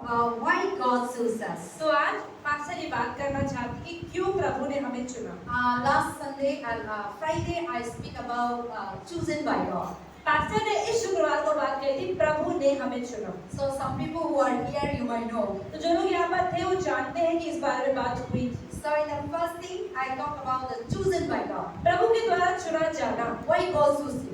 why God chose us. तो आज आपसे ये बात करना चाहती कि क्यों प्रभु ने हमें चुना. Last Sunday and Friday I speak about chosen by God. Pastor ने इस शुक्रवार को बात कही थी प्रभु ने हमें चुना. So some people who are here you might know. तो जो लोग यहाँ पर थे वो जानते हैं कि इस बारे में बात हुई थी. So in the first thing I talk about the chosen by God. प्रभु के द्वारा चुना जाना. Why God chose you?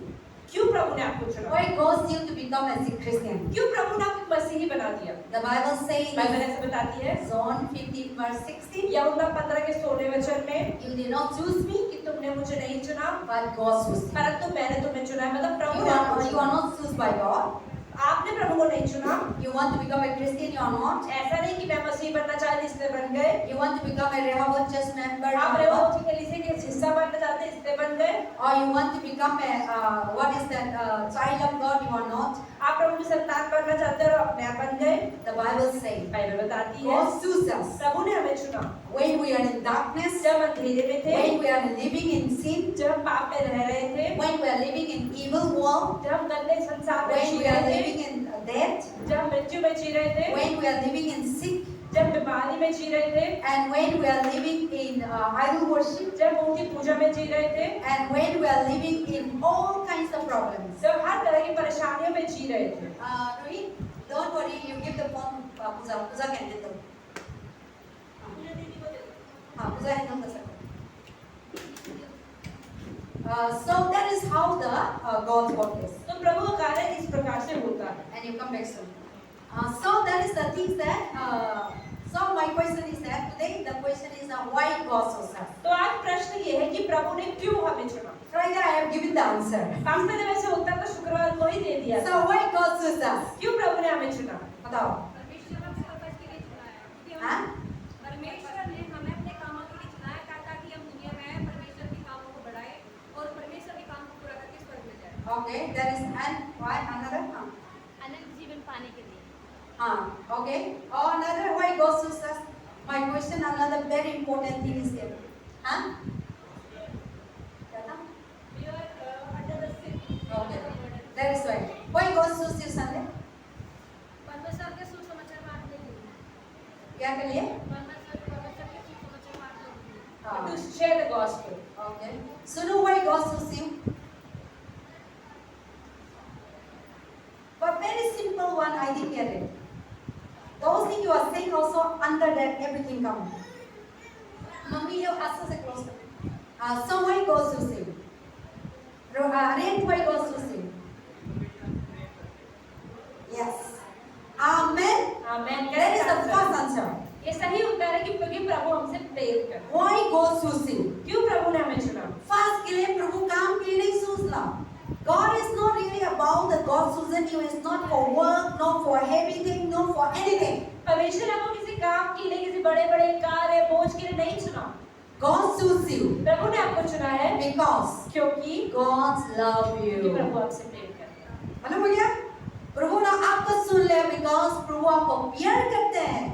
क्यों प्रभु ने आपको चुना? Why God chose you to become as a Christian? क्यों प्रभु ने आपको मसीही बना दिया? The Bible says बाइबल ऐसे बताती है John 15 verse 16. यूहन्ना 15 के 16वें वचन में You did not choose me, कि तुमने मुझे नहीं चुना but God chose you. परंतु मैंने तुम्हें चुना है. मतलब प्रभु You ने आपको are चुना. not chosen by God. आपने प्रभु को नहीं चुना. You want to become a Christian, you are not. ऐसा नहीं कि मैं मसीह बनना चाहती इसलिए बन गए. You want to become a Rehoboth church member, you आप are रेहोबोथ not. की कलीसिया के हिस्सा बनना चाहते इसलिए बन गए. Or you want to become a what is that child of God, you are not. आप प्रभु की संतान बनना चाहते हो और अपने आप बन गए. The Bible says बाइबल बताती है God chose us प्रभु ने हमें चुना. when we are in darkness, जब हम अंधेरे में थे, when we are living in sin, जब हम पाप में रह रहे थे, when we are living in evil world, जब हम गंदे संसार में when जी we are रहे थे, living in death, जब हम मृत्यु में जी रहे थे, when we are living in sick, जब बीमारी में जी रहे थे, and when we are living in idol worship, जब मूर्ति पूजा में जी रहे थे, and when we are living in all kinds of problems. जब हर तरह की परेशानियों में जी रहे थे. Rohit, don't worry, you give the phone Pooja. Pooja can handle. Pooja handle the second. So that is how the God's work is. तो प्रभु का कार्य इस प्रकार से होता है. And you come back soon. So that is the things that. So my question is that today the question is why God chose us. तो आज प्रश्न ये है कि प्रभु ने क्यों हमें चुना. Friday I have given the answer. Pastor ने वैसे उत्तर तो शुक्रवार को ही दे दिया. So why God chose us? क्यों प्रभु ने हमें चुना? बताओ. परमेश्वर हमसे पर्पस के लिए चुना है. हाँ? परमेश्वर ने हमें अपने कामों के लिए चुना है ताकि हम दुनिया में परमेश्वर के कामों को बढ़ाएं और परमेश्वर के काम को पूरा करके स्वर्ग में जाएं. Okay, there is and why another? अनंत जीवन पाने के लिए. Okay. Or another why God chose us? My question, another very important thing is here. Huh? We are under the sin. Okay. That is why. Why God chose you Sunday? परमेश्वर के सुसमाचार बांटने के लिए. क्या के लिए? परमेश्वर के सुसमाचार बांटने के लिए. To share the gospel. Okay. So know why God chose you? But very simple one, I didn't get it. Those things you are saying also under that everything comes. Mummy, you ask us a close. So why God chose you? Ren, why God chose you? Yes. Amen. Amen. That is the first answer. ये सही उत्तर है कि क्योंकि प्रभु हमसे प्रेम करते. Why God chose you? क्यों प्रभु ने हमें चुना? First के लिए प्रभु काम के लिए नहीं सोचना. God is not really about the God chosen you. It's not for work, not for heavy thing, not for anything. परमेश्वर ने आपको किसी काम के लिए, किसी बड़े-बड़े कार्य, बोझ के लिए नहीं चुना. God chose you प्रभु ने आपको चुना है because क्योंकि God love प्रभु you. आपसे प्रेम करते हैं. मालूम हो गया? प्रभु ने आपको चुन लिया because प्रभु आपको प्यार करते हैं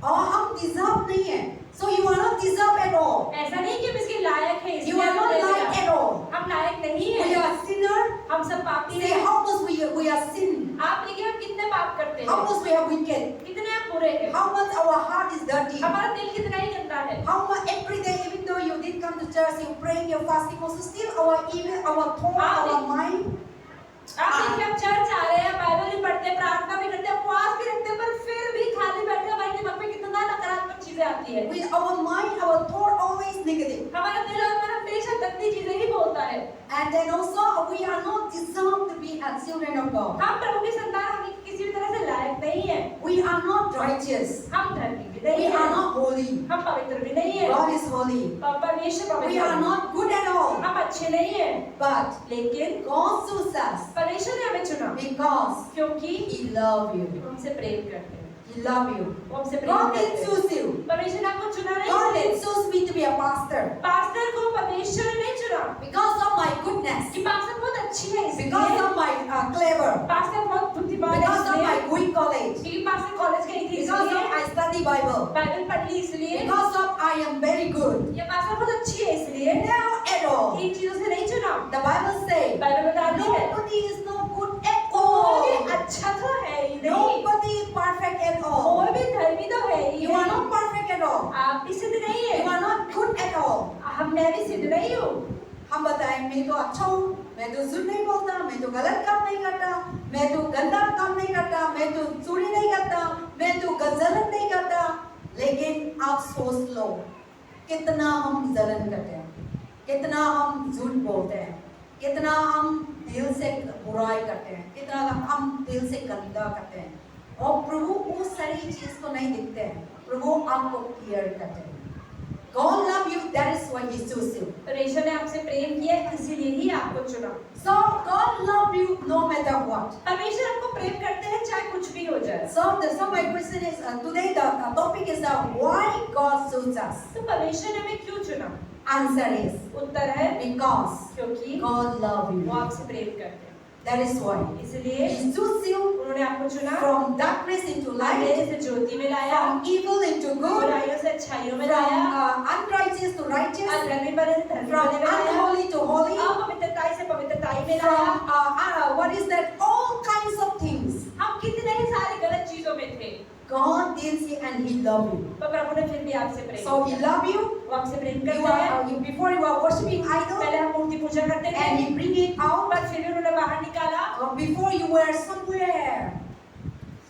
और हम डिजर्व नहीं है. So you are not deserve at all. ऐसा नहीं कि हम इसके लायक हैं. You are not like at all. हम लायक नहीं We हैं. are sinner. हम सब पापी Say हैं. how much we are sin. आप देखिए हम कितने पाप करते How हैं. much we are wicked. कितने हम बुरे हैं. How much our heart is dirty. हमारा दिल कितना ही गंदा है. How much every day, even though you did come to church, you praying, you're fasting, also still our even our thought, our mind. आप देखिए हम चर्च आ रहे हैं, बाइबल भी पढ़ते हैं, प्रार्थना भी करते हैं, उपवास भी रखते हैं, पर फिर भी खाली बैठे हमारे दिमाग में कितना नकारात्मक चीजें आती है. With our mind, our thought always negative. हमारा दिल और मन हमेशा गंदी चीजें ही बोलता है. And then also we are not deserved to be a children of God. हम प्रभु की संतान होने की किसी भी तरह से लायक नहीं है. We are not righteous. हम धर्मी भी We नहीं are है. not holy. हम पवित्र भी नहीं है. God is holy. परमेश्वर We पवित्र are है. not good at all. हम अच्छे नहीं है. But लेकिन God chose us परमेश्वर ने हमें चुना because क्योंकि He love you. हमसे प्रेम करते हैं. He love you. वो हमसे प्रेम God करते didn't हैं. choose you. परमेश्वर ने आपको चुना नहीं. God didn't choose me to be a pastor pastor को परमेश्वर ने नहीं चुना because of my goodness, कि पास्टर बहुत अच्छी है because इसलिए. of my clever, पास्टर बहुत बुद्धिमान है because of इसलिए. my good college, क्योंकि पास्टर कॉलेज गई थी because इसलिए. of I study Bible, Bible पढ़ ली इसलिए. because of I am very good. ये पास्टर बहुत अच्छी है इसलिए. No at all. इन चीजों से नहीं चुना. The Bible says बाइबल बताती है nobody is no good at कोई all. अच्छा तो है ही नहीं. Nobody is perfect at all. आप भी सिद्ध नहीं है, You are not good at all. मैं भी सिद्ध नहीं हूँ। हम बताएं मैं तो अच्छा हूँ, मैं तो झूठ नहीं बोलता, मैं तो गलत काम नहीं करता, मैं तो गंदा काम नहीं करता, मैं तो चोरी नहीं करता, मैं तो गलत नहीं करता। लेकिन आप सोच लो कितना हम जलन करते हैं, कितना हम झूठ बोलते हैं, कितना हम दिल से बुराई करते हैं, कितना हम दिल से गंदा करते हैं। और प्रभु उस सारी चीज को नहीं देखते हैं, प्रभु आपको केयर करते हैं। God love you, that is why He chose you. परमेश्वर ने आपसे प्रेम किया, इसीलिए ही आपको चुना। So God love you no matter what. परमेश्वर आपको प्रेम करते हैं चाहे कुछ भी हो जाए। So my question is today the topic is why God chose us. तो परमेश्वर ने हमें क्यों चुना? Answer is उत्तर है because क्योंकि God love वो you. आपसे प्रेम करते हैं, That is why इसलिए He chose you उन्होंने आपको चुना। from darkness into light, अंधेरे से ज्योति में लाया, from evil into good, बुराइयों से अच्छाइयों में from लाया, unrighteous to righteous, अधर्मी बने से धर्मी from बने में लाया, unholy to holy, अपवित्रताई से पवित्रताई में from लाया। what is that? All kinds of things. हम कितने ही सारी गलत चीजों में थे, God did see and He love you. पर प्रभु ने फिर भी आपसे प्रेम So He किया। love you. वो आपसे प्रेम You करते हैं। are before you are worshiping idol, पहले हम मूर्ति पूजा करते थे, and He bring it out. पर फिर भी उन्होंने बाहर निकाला। Before you were somewhere.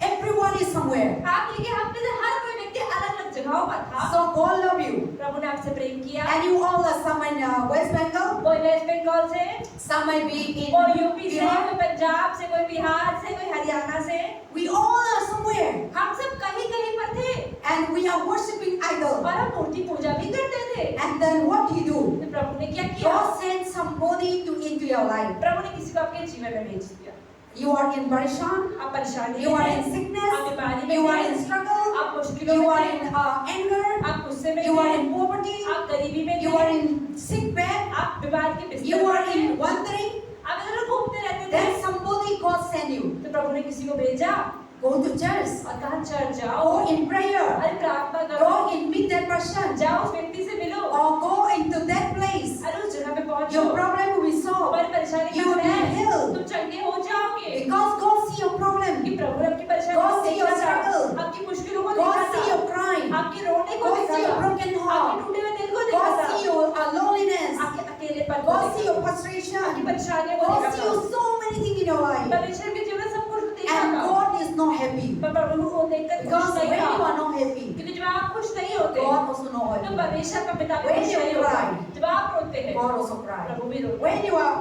Everyone is somewhere. आप देखिए, हम में से हर कोई व्यक्ति अलग-अलग जगहों पर था। So God love you. प्रभु ने आपसे प्रेम किया। And you all are some in West Bengal, कोई वेस्ट बंगाल से, some might be in कोई यूपी से, Bihar. कोई पंजाब से, कोई बिहार से, कोई हरियाणा से। We all are somewhere, हम सब कहीं-कहीं पर थे and we are worshiping idol. और हम मूर्ति पूजा भी करते थे। And then what He do? तो प्रभु ने क्या किया? God sent somebody into your life. प्रभु ने किसी को आपके जीवन में भेज दिया। You are in parishan, आप परेशानी you में are हैं, in sickness, आप बीमारी में you are हैं, in struggle, आप मुश्किलों you में are हैं, in anger, आप गुस्से में you are हैं, in poverty, आप गरीबी में you थे, are in sick bed, आप बीमारी के बिस्तर you पर are हैं, in wandering. आप इधर घूमते रहते थे। Then somebody God send you. तो प्रभु ने किसी को भेजा Go to church. और कहा चर्च जाओ, Go in prayer. अरे प्रार्थना करो, Go and meet that person. जाओ उस व्यक्ति से मिलो, Or go into that place. अरे उस जगह पे पहुंचो, Your problem will be solved. तुम्हारी परेशानी You will खत्म be है, healed. तुम चंगे हो जाओगे। Because God see your problem. कि प्रभु ने आपकी परेशानी God को see देखा your था, struggle. आपकी मुश्किलों को God देखा see था, your crying. आपके रोने को God देखा see your था, broken आपके heart. टूटे हुए दिल को देखा God था, see your loneliness. आपके अकेलेपन को God see देखा your था, आपकी frustration. परेशानियों को God देखा see था। you so many things in your life. परमेश्वर के जीवन में सब कुछ देखा And था, God is not happy. पर प्रभु को देखकर खुश Because नहीं when you था, are not happy, क्योंकि जब आप खुश नहीं होते, God also not तो happy. परमेश्वर का पिता भी When खुश you नहीं cry, होता। जब आप रोते हैं, God also cry. प्रभु भी रोते हैं। When you are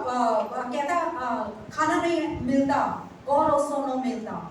कहता खाना नहीं मिलता, God also not मिलता.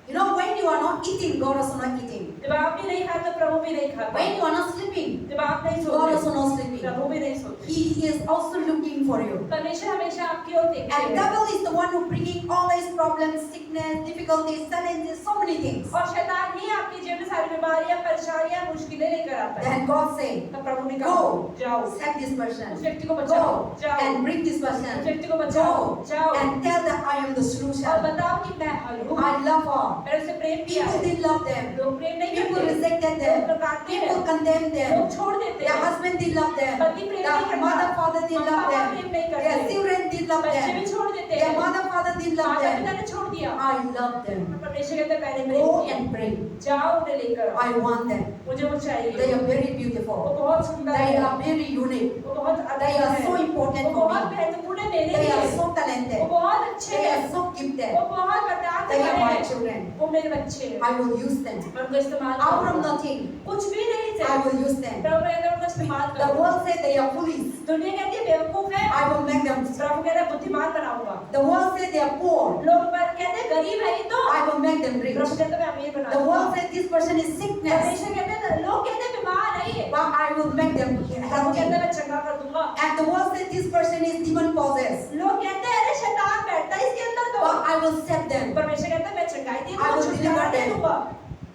You know when you are not eating, God also not eating. जब आप भी नहीं खाते, प्रभु भी नहीं खाता। When you are not sleeping, जब आप नहीं God सोते, also not sleeping. प्रभु भी नहीं सोते। He is also looking for you. परमेश्वर हमेशा आपकी ओर देखते And हैं। devil is the one who bringing all these problems, sickness, difficulties, challenges, so many things. और शैतान ही आपके जीवन में सारी बीमारियां, परेशानियां, मुश्किलें लेकर आता है। Then God say, तब प्रभु ने कहा, go, जाओ, save this उस person. व्यक्ति को बचाओ, Go जाओ, and bring this उस person. व्यक्ति को बचाओ, Go जाओ, and tell that I am the और solution. बताओ कि मैं हल हूँ। I love her. मैंने उसे प्रेम किया People है। didn't love them. लोग प्रेम नहीं People करते, rejected लोग them. प्रकारते हैं, People condemned them. लोग छोड़ देते Their हैं, husband didn't love them. पति प्रेम नहीं Their करता, mother, father didn't माँ love बाप them. प्रेम नहीं Their करते, children didn't love बच्चे भी them. छोड़ देते Their हैं, mother, father didn't love माता पिता them. ने छोड़ दिया। I love them. परमेश्वर कहते हैं, मैंने Go प्रेम किया, and pray. जाओ उन्हें लेकर आओ, I want them. मुझे वो चाहिए। They are very वो beautiful. बहुत सुंदर They है, are very unique. वो बहुत They अद्भुत are है, so वो important for बहुत me. महत्वपूर्ण है मेरे They are लिए, so वो talented. बहुत अच्छे They हैं, are so वो gifted. बहुत वरदान They are वाले my हैं, children. वो मेरे बच्चे हैं, I will use them. मैं उनको इस्तेमाल Out of करूंगा। nothing, कुछ भी नहीं I से will use them. प्रभु कहते हैं उनको इस्तेमाल The करूंगा। world said they are foolish. दुनिया कहती है बेवकूफ है, I will make them. प्रभु कहता है बुद्धिमान बनाऊंगा। The world said they are poor. लोग कहते हैं गरीब है ये तो, I will make them rich. प्रभु कहता है मैं अमीर बना The दूंगा। world said this person is sickness. परमेश्वर कहते हैं लोग कहते हैं बीमार है ये, But I will make them Prabhu healthy. कहता है मैं चंगा कर दूंगा। And the world said this person is demon possessed. लोग कहते हैं अरे शैतान बैठता है इसके अंदर तो, But I will save them. परमेश्वर कहता है मैं चंगाई दे I will दूंगा, deliver छुटकारा दे them. दूंगा।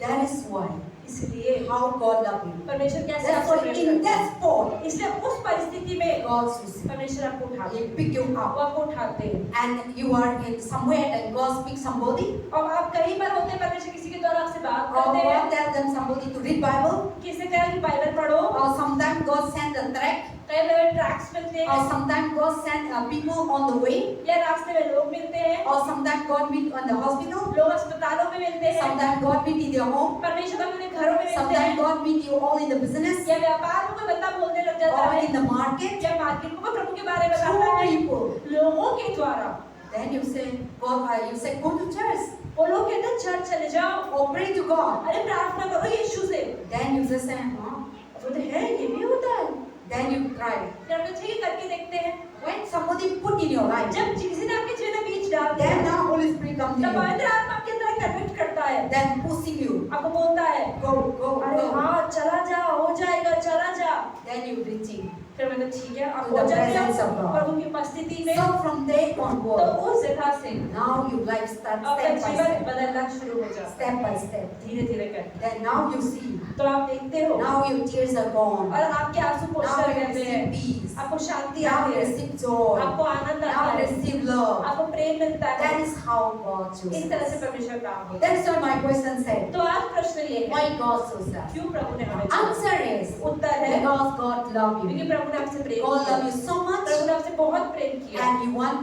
That is why इसलिए how God love you. परमेश्वर कैसे That's आपसे why प्रेम in करता that है, spot इसलिए उस परिस्थिति में God sees you. परमेश्वर आपको उठाते He हैं, pick you वो up. आपको उठाते हैं। And you are in somewhere and God speaks somebody. और आप कहीं पर होते हैं, परमेश्वर किसी के द्वारा आपसे बात Or करते हैं, God tell them somebody to read Bible. किसी कहे कि बाइबल पढ़ो, Or sometimes God send a tract. कई बार ट्रैक्स मिलते or हैं sometimes God send people on the way, या रास्ते में लोग मिलते हैं, or sometimes God meet on the hospital, लोग अस्पतालों में मिलते हैं, sometimes God meet in their home, परमेश्वर कभी उन्हें घरों में मिलते sometimes हैं, God meet you all in the business या व्यापार में कोई बंदा बोलने लग जाता or है, in the market, या मार्केट में कोई प्रभु के बारे में बताता through है people. लोगों के द्वारा। Then you say, God, you say, go to church वो लोग कहते हैं चर्च चले जाओ, or pray to God. अरे प्रार्थना करो यीशु से। Then you just say, huh? बोलते हैं ये भी होता है। Then you try. जब हम ठीक करके देखते हैं, When somebody put in your life, जब किसी ने आपके जीवन में बीज डाल दिया, then now Holy Spirit comes to तब you, पवित्र आत्मा आपके अंदर कन्विक्ट करता है, then pushing you, आपको बोलता है अरे go. हाँ चला जा, हो जाएगा, चला जा। Then you reaching. फिर मैंने ठीक है आप To the हो जाते presence of हो God. प्रभु की उपस्थिति में। So from there तो onward, उस जगह से now your life starts आपका step by जीवन step, बदलना शुरू हो जाता है, step by step. धीरे धीरे कर। Then now you see, तो आप देखते हो now your tears are gone. और आपके आंसू Now पोछते you रहते हैं, receive peace. आपको शांति Now आती you है, receive joy. आपको आनंद Now आता you है, receive love. आपको प्रेम मिलता है। That is how God इस तरह से chooses. परमेश्वर काम होता है। That's why my question said, तो आज प्रश्न ये है, why God chose us? क्यों प्रभु ने हमें चुना? Answer is उत्तर है because God loves क्योंकि you. प्रभु ने आपसे प्रेम God किया, loves you so much, प्रभु ने आपसे बहुत प्रेम किया, and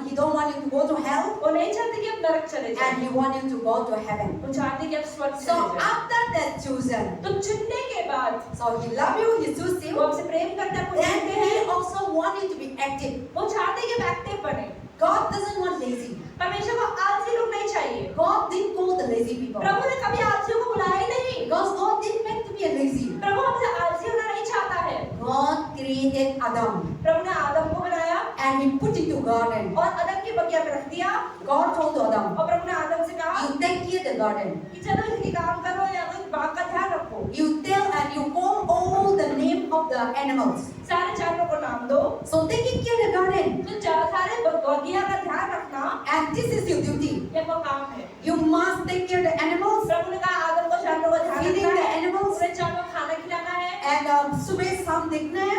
He don't want you to go to hell, वो नहीं चाहते कि आप नरक चले जाएं, and He wants you to go to heaven. वो चाहते कि आप स्वर्ग So चले जाएं। after that chosen, तो चुनने के बाद so He loves you, He chooses वो you, आपसे प्रेम करते हैं, आपको then चुनते हैं, He also wants you to be active. वो चाहते हैं कि आप एक्टिव बने। God doesn't want lazy. परमेश्वर को आलसी लोग नहीं चाहिए। God didn't call the lazy people. प्रभु ने कभी आलसियों को बुलाया ही नहीं। Because God didn't meant to be a lazy. प्रभु हमसे आलसी होना नहीं चाहता है। God created Adam प्रभु ने आदम को बनाया and He put into garden. और आदम के बगिया में रख दिया God told to Adam, और प्रभु ने आदम से कहा you take care of the garden. कि चलो इसकी काम करो या इस बाग का ध्यान रखो। You tell and you call all the name of the animals. सारे जानवरों को नाम दो। So taking care of the garden, तो सारे बगिया का ध्यान रखना and this is your duty. ये वो काम है। You must take care of the animals, प्रभु ने कहा आदम को जानवरों का ध्यान feeding रखना the है, animals, उन्हें जानवरों को खाना खिलाना है। and सुबह शाम देखना है.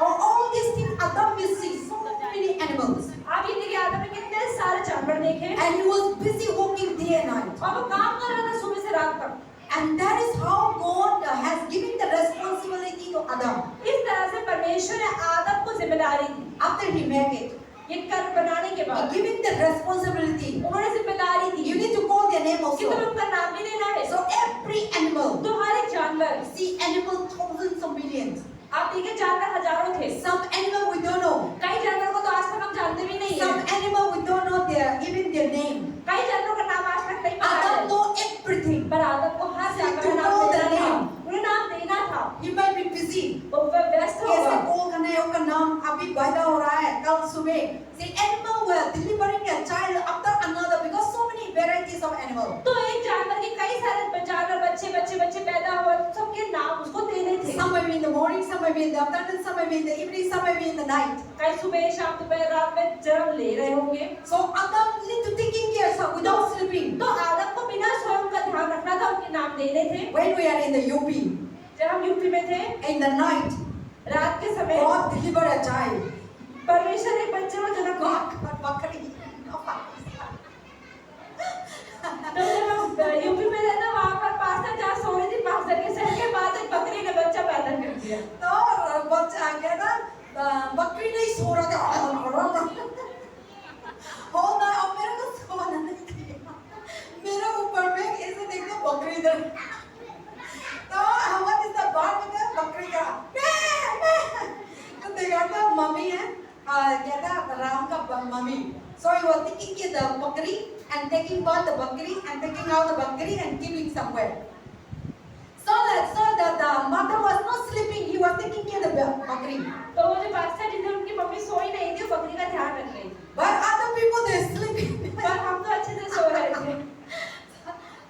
All these things Adam will see so many animals, आप ये देखिए आदम ने कितने सारे जानवर देखे and he was busy working day and night. और वो काम कर रहा था सुबह से रात तक। And that is how God has given the responsibility to Adam इस तरह से परमेश्वर ने आदम को जिम्मेदारी दी। after he made it. ये कर बनाने के He बाद given the responsibility. उन्होंने जिम्मेदारी दी You need to call their name कि also. तुम्हें उनका नाम भी लेना है। So every animal, तो हर एक जानवर, see animal thousands of millions. आप देखिए जानवर हजारों थे। Some animal we don't know. कई जानवरों को तो आज तक हम जानते भी नहीं Some हैं। animal we don't know even their name. कई जानवरों का नाम आज तक नहीं पता Adam है। know everything. पर आदम को हर जानवर का To नाम know the देना था। name. उन्हें नाम देना था। He might be busy. वो व्यस्त कैसे होगा। कॉल करना है उसका नाम अभी पैदा हो रहा है कल सुबह. See animal were delivering a child after another because so many varieties of animal. तो एक जानवर के कई सारे जानवर बच्चे पैदा हुए, सबके नाम उसको देने थे। Some may be in the morning, some may be in the afternoon, some may be in the evening, some may be in the night. कई सुबह शाम दोपहर रात में जन्म ले रहे होंगे। So Adam need to taking care of without sleeping. तो आदम को बिना सोए उनका ध्यान रखना था, उनके नाम देने थे। When we are in the UP, जब हम यूपी में थे, in the night, रात के समय God delivered a child. परमेश्वर एक बच्चे को जन्म दिया। बकरी. तो जब हम यूपी में थे ना, वहाँ पर पास्टर जहाँ सो रही थी, पास्टर के शहर के बाद एक बकरी ने बच्चा पैदा कर दिया। तो बच्चा क्या था बकरी नहीं सो रहा था हो ना अब मेरे को सोना नहीं दिया मेरे ऊपर में ऐसे देखो बकरी इधर तो हमारे इस बार में बकरी का तो देखा था मम्मी है क्या था राम का mummy so he was taking care of the बकरी and taking out the बकरी and taking out the बकरी and keeping somewhere. So that the mother was not sleeping, he was taking care of the बकरी. तो वो जो pastor जी थे, उनकी mummy सोई नहीं थी, वो बकरी का ध्यान रख रही थी। But other people they sleeping. पर हम तो अच्छे से सो रहे थे।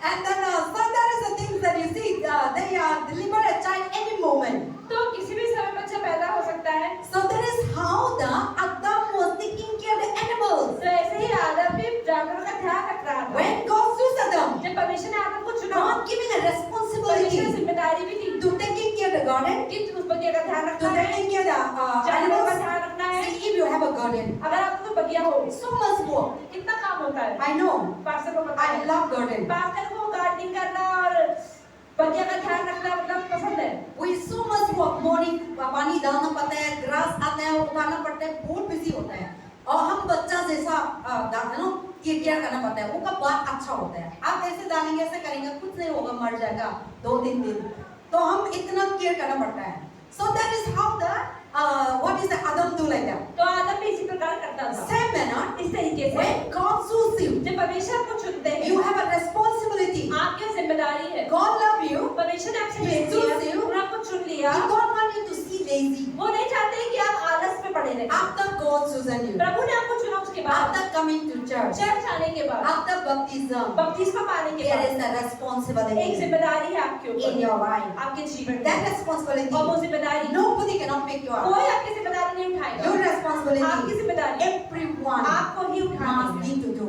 And then so that is the thing that you see they deliver a child any moment. तो किसी भी समय बच्चा पैदा हो सकता है। So that is how the Adam was taking care of the animals. तो ऐसे ही आदम भी जानवरों का ध्यान रख रहा था। When God chose Adam, जब परमेश्वर ने आदम को चुना, God giving a परमेश्वर responsibility जिम्मेदारी भी दी to taking care of the garden, कि उस बगिया का ध्यान to रखना है, taking care of the जानवरों का animals. ध्यान रखना है। See, if you have a garden, अगर आपको कोई बगिया हो, so much work. कितना काम होता है। I know. पास्टर को पता I है। love garden. पास्टर को गार्डनिंग करना और बगिया का ध्यान रखना मतलब पसंद है। With so much work, morning पानी डालना पड़ता है, ग्रास आता है, उठाना पड़ता है, बहुत बिजी होता है। और हम बच्चा जैसा केयर करना पड़ता है, उनका बात अच्छा होता है। आप ऐसे डालेंगे, ऐसे करेंगे, कुछ नहीं होगा, मर जाएगा 2-3 दिन। तो हम इतना केयर करना पड़ता है। So that is how the what is the Adam do like that? तो आदम भी इसी प्रकार करता था। Same manner, इस तरीके से when God chooses you, जब परमेश्वर आपको चुनते हैं, you have a responsibility. आपकी जिम्मेदारी है। God love you. परमेश्वर ने आपसे He प्रेम chooses किया, you. उन्होंने आपको चुन लिया। He don't want you to see lazy. वो नहीं चाहते कि आप आलस में पड़े रहें। After God chosen you, प्रभु ने आपको चुना, उसके बाद after coming to church, church आने के बाद, after baptism, बपतिस्मा पाने के there बाद is a एक responsibility जिम्मेदारी है आपके in ऊपर, your life. आपके जीवन That में। responsibility, और वो जिम्मेदारी nobody cannot pick you up. कोई आपकी जिम्मेदारी नहीं उठाएगा। Your आपकी responsibility, जिम्मेदारी everyone आपको ही must उठानी है। need to do.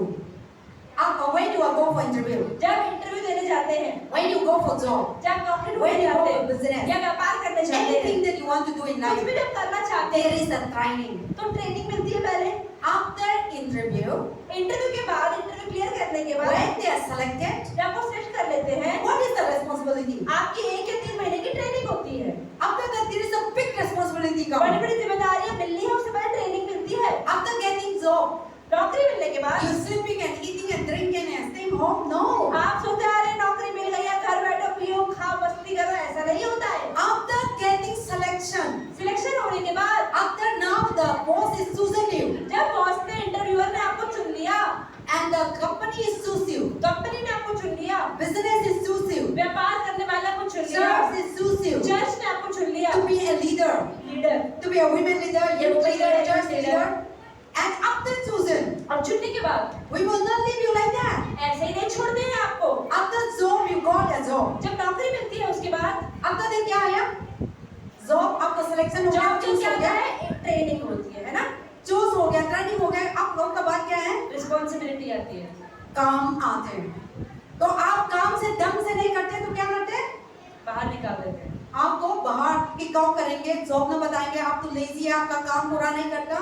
When you go for interview, जब इंटरव्यू देने जाते हैं, when you go for job, जब नौकरी when ढूंढने you go जाते for हैं business, या व्यापार करने जाते हैं, anything that you want to do in कुछ life, भी जब करना चाहते there हैं is a training. तो ट्रेनिंग मिलती है पहले। After interview, इंटरव्यू के बाद, इंटरव्यू क्लियर करने के बाद when they are selected, जब वो सेट कर लेते हैं, what is the responsibility? आपकी 1 या 3 महीने की ट्रेनिंग होती है। After that, there is a big responsibility बड़ी come. बड़ी जिम्मेदारियां मिलनी है, उससे पहले ट्रेनिंग मिलती है। After getting job, नौकरी मिलने के बाद you sleeping and eating and drinking and staying home? No. आप सोचते आ रहे हैं नौकरी मिल गई है, घर बैठो पियो खाओ मस्ती करो, ऐसा नहीं होता है। After getting selection, सिलेक्शन होने के बाद, after now the boss is choosing you जब बॉस ने, इंटरव्यूअर ने आपको चुन लिया, and the company is choosing you, company ने आपको चुन लिया, business is choosing you, व्यापार करने वाला को चुन लिया, church is choosing you church ने आपको चुन लिया, to be a leader, leader, to be a women leader, youth leader, church leader. And after chosen, और चुनने के बाद we will not leave you like that. ऐसे ही नहीं छोड़ देंगे आपको। After job, you got a job. जब नौकरी मिलती है उसके बाद After that क्या आया? Job आपका selection हो गया, जॉब जो choose क्या हो होता गया, है, एक ट्रेनिंग होती है ना, choose हो गया, training हो गया। आप लोग का बात क्या है? रिस्पॉन्सिबिलिटी आती है। काम आते हैं। तो आप काम से ढंग से नहीं करते तो क्या करते हैं? बाहर निकाल देते हैं। आपको बाहर किक करेंगे, जॉब में बताएंगे आप तो लेजी है, आपका काम पूरा नहीं करता,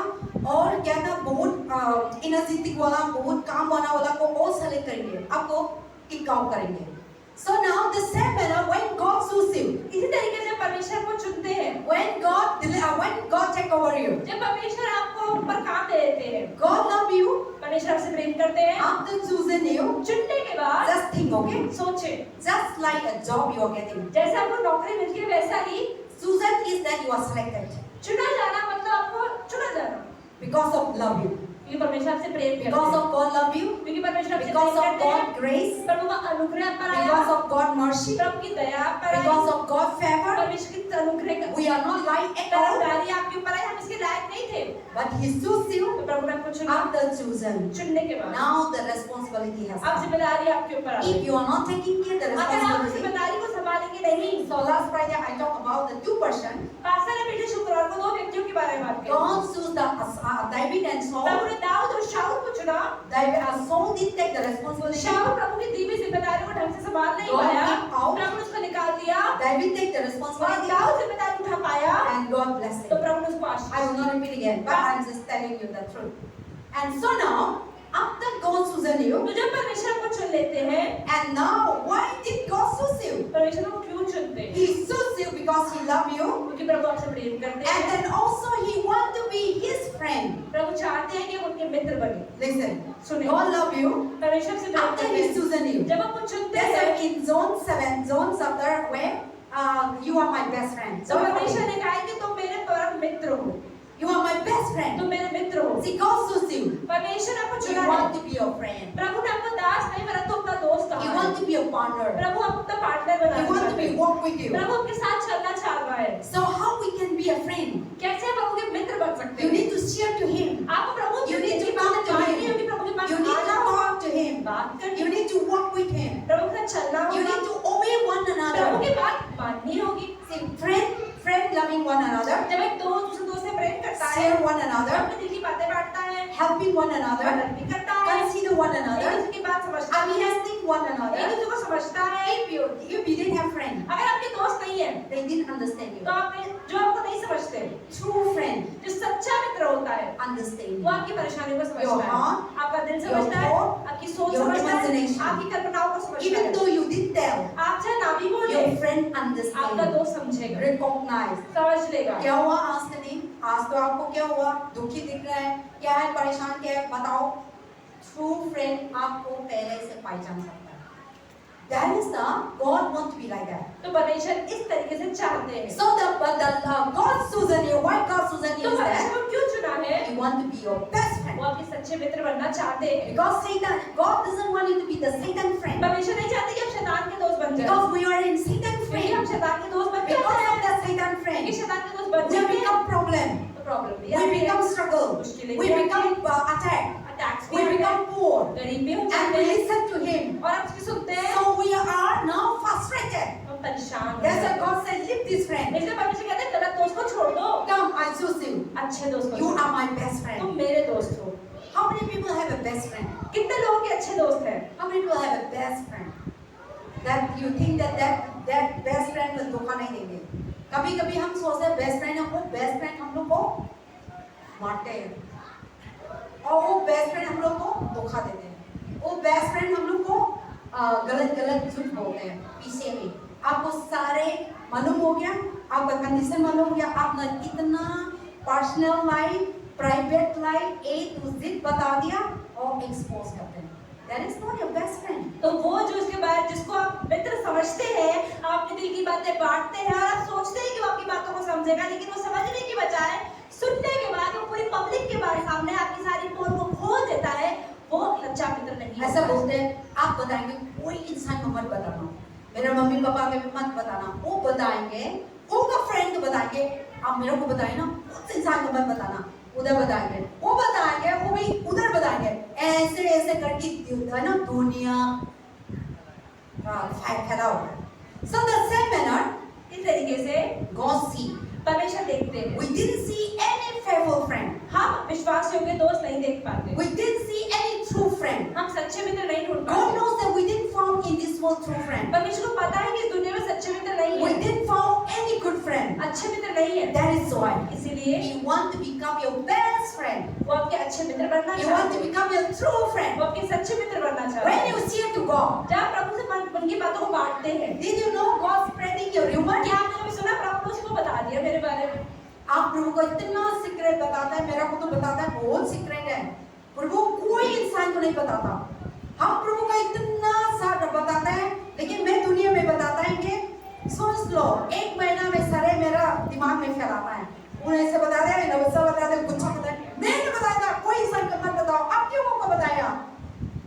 और क्या था बहुत एनर्जेटिक वाला, बहुत काम वाला को और सेलेक्ट करेंगे, आपको किक करेंगे। So now the same manner when God chooses you, इसी तरीके से परमेश्वर को चुनते हैं। when God take over you, जब परमेश्वर आपको ऊपर काम दे देते हैं, God love you, परमेश्वर आपसे प्रेम करते हैं, after choosing you, चुनने के बाद just think, okay, सोचे, just like a job you are getting, जैसे आपको नौकरी मिलती है वैसा ही chosen is that you are selected चुना जाना, मतलब आपको चुना जाना, because of love you, क्योंकि परमेश्वर आपसे प्रेम करते because हैं, of God love you, क्योंकि परमेश्वर आपसे because प्रेम of करते हैं, God grace, प्रभु का अनुग्रह पर आया, because of God mercy, प्रभु की दया पर because I, of God favor. परमेश्वर की अनुग्रह का We are not like at all, तरफदारी आपके ऊपर आई, हम इसके लायक नहीं थे, but He chose you तो प्रभु ने आपको चुना। after chosen. चुनने के बाद Now the responsibility has अब come. जिम्मेदारी आपके ऊपर आ If गई। you are not taking care of the अगर आप responsibility, जिम्मेदारी को संभालेंगे नहीं, so last Friday I talked about the 2%. Pastor ने पिछले शुक्रवार को 2 व्यक्तियों के बारे में बात की। God chose the David and Prabhu Saul. ने दाऊद और शाऊल को चुना। Saul didn't take the responsibility. शाऊल प्रभु की दी हुई जिम्मेदारी को ढंग से संभाल नहीं God पाया, took out. प्रभु ने उसको निकाल दिया, David take the और responsibility दाऊद जिम्मेदारी उठा पाया, and God bless तो him. प्रभु ने उसको I Ashish will not repeat again, but I'm just telling you the truth. And so now, after God chosen you, तो जब परमेश्वर को चुन लेते हैं, and now why did God choose you? परमेश्वर को क्यों चुनते हैं? He chose you because He loved you, क्योंकि प्रभु आपसे प्रेम करते and हैं, then also He want to be His friend. प्रभु चाहते हैं कि हम उनके मित्र बने। Listen, सुनिए, God love you परमेश्वर से प्रेम after करते He's हैं, chosen you. जब आपको चुनते That's हैं, why in John 7, John chapter where you are my best friend. तो परमेश्वर ने कहा कि तुम मेरे परम मित्र हो, You are my best friend. तुम मेरे मित्र हो। See, God chose you. परमेश्वर आपको He चुना है, want to be your friend. प्रभु ने आपको दास नहीं बना, तो अपना दोस्त He कहा want है, to be your partner. प्रभु आपको अपना partner He banana want to चाहते be हैं, walk with you. प्रभु आपके साथ चलना चाह रहा है। So how we can be a friend? कैसे आप प्रभु के मित्र बन सकते You हैं? need to share to Him. आपको प्रभु You need की to बात talk to माननी Him. होगी, प्रभु के पास You need to आना होगा, talk to Him. बात करनी You need to walk with Him. प्रभु के साथ चलना You होगा, need to obey one Prabhu another. की बात माननी होगी। See, friend loving one another, जब एक दोस्त दूसरे दोस्त से प्रेम करता है, share one another, अपने दिल की बातें बांटता है, helping one another, मदद भी करता है, consider one एक another, दूसरे की बात समझता है, understanding one एक another. दूसरे को समझता है। If you didn't have friend, अगर आपके दोस्त नहीं नहीं है, they didn't understand तो you. आपने जो आपको नहीं समझते, True friend जो सच्चा मित्र होता है understand वो you. आपकी परेशानियों को Your समझता है, heart, आपका दिल your समझता है, thought, आपकी सोच your समझता है, imagination. आपकी कल्पनाओं को समझता Even है। though you didn't tell, आप चाहे ना भी बोले, your friend आपका understand, दोस्त समझेगा, recognize. समझ लेगा। क्या हुआ आज के दिन? आज तो आपको क्या हुआ? दुखी दिख रहा है, क्या है, परेशान क्या है, बताओ। True friend आपको पहले से पहचान सकता है। That is the God want to be like that. तो परमेश्वर इस तरीके से चाहते हैं। So God chosen you. Why God chosen you तो is that परमेश्वर को क्यों चुना है? He want to be your best friend. वो आपके सच्चे मित्र बनना चाहते हैं। Because Satan, God doesn't want you to be the Satan friend. परमेश्वर नहीं चाहते कि आप शैतान के दोस्त बन जाएं। Because we are in Satan क्योंकि हम friend. शैतान के दोस्त बन Because जाते of हैं, that Satan क्योंकि friend, शैतान के दोस्त बन we जाते हैं, become problem. तो प्रॉब्लम भी We आती है, become struggle. मुश्किलें We भी आती हैं, become attack. अटैक्स भी We आते हैं, become poor. गरीब भी हो And जाते we हैं listen to Him. और आप उसकी सुनते हैं, So we are now frustrated. हम परेशान हो That's why जाते हैं। God said, leave this friend. इसलिए परमेश्वर कहते हैं गलत दोस्त को छोड़ दो, Come, I choose you. अच्छे दोस्त को You चुनो। are my best तुम friend. मेरे दोस्त हो। How many people have a best friend? कितने लोगों के अच्छे दोस्त हैं? How many people have a best friend? That you think that best friend will धोखा नहीं देंगे. कभी कभी हम सोचते हैं बेस्ट फ्रेंड हमको, बेस्ट फ्रेंड हम लोग को मारते हैं और वो बेस्ट फ्रेंड हम लोग को धोखा देते हैं. वो बेस्ट फ्रेंड हम लोग को गलत झूठ बोलते हैं पीछे में. आपको सारे मालूम हो गया, आपका कंडीशन मालूम हो गया, आपने कितना personal life, private life A to Z बता दिया और एक्सपोज करते हैं. That is not your best friend. तो वो जो उसके बाद जिसको आप मित्र समझते हैं, आपके दिल की बातें बांटते हैं और आप सोचते हैं कि वो आपकी बातों को समझेगा, लेकिन वो समझने की बजाय सुनने के बाद वो पूरी पब्लिक के बारे सामने आपकी सारी पोल को खोल देता है, वो सच्चा मित्र नहीं है। ऐसा बोलते हैं, आप बताएंगे कोई इंसान को मत बताना, मेरा मम्मी पापा के भी मत बताना. वो बताएंगे, उनका फ्रेंड को बताएंगे, आप मेरे को बताए ना, उस इंसान को मत बताना, उधर बताएंगे, वो बताएंगे, वो भी उधर बताएंगे. ऐसे ऐसे करके है ना दुनिया फैला हुआ है. So the same manner, इस तरीके से God see. परमेश्वर देखते हैं। We didn't see any faithful friend. हम विश्वास योग्य दोस्त नहीं देख पाते, We didn't see any true friend. हम सच्चे मित्र नहीं ढूंढ God पाते। knows that we didn't found in this world true friend. परमेश्वर को पता है कि इस दुनिया में सच्चे मित्र नहीं We है, didn't found any good friend. अच्छे मित्र नहीं है। That is why इसीलिए He want to become your best friend. वो आपके अच्छे मित्र बनना He want चाहते to हैं, become your true friend. वो आपके सच्चे मित्र बनना चाहते When हैं। you share to God, जब आप प्रभु से उनकी बातों को बांटते हैं, did you know God spreading your rumor? क्या आपने कभी सुना प्रभु ने उसको बता दिया मेरे बारे में? आप प्रभु को इतना सीक्रेट बताता है, मेरा को तो बताता है, बहुत सीक्रेट है. प्रभु कोई इंसान को नहीं बताता. हम प्रभु का इतना सारा बताता है, लेकिन मैं दुनिया में बताता है कि सोच लो, एक महीना में सारे मेरा दिमाग में फैलाता है. उन्हें ऐसे बता दिया, इन्हें वैसा बता दिया, कुछ बता दिया. मैंने बताया था, कोई इंसान को मत बताओ. आप क्यों को बताया?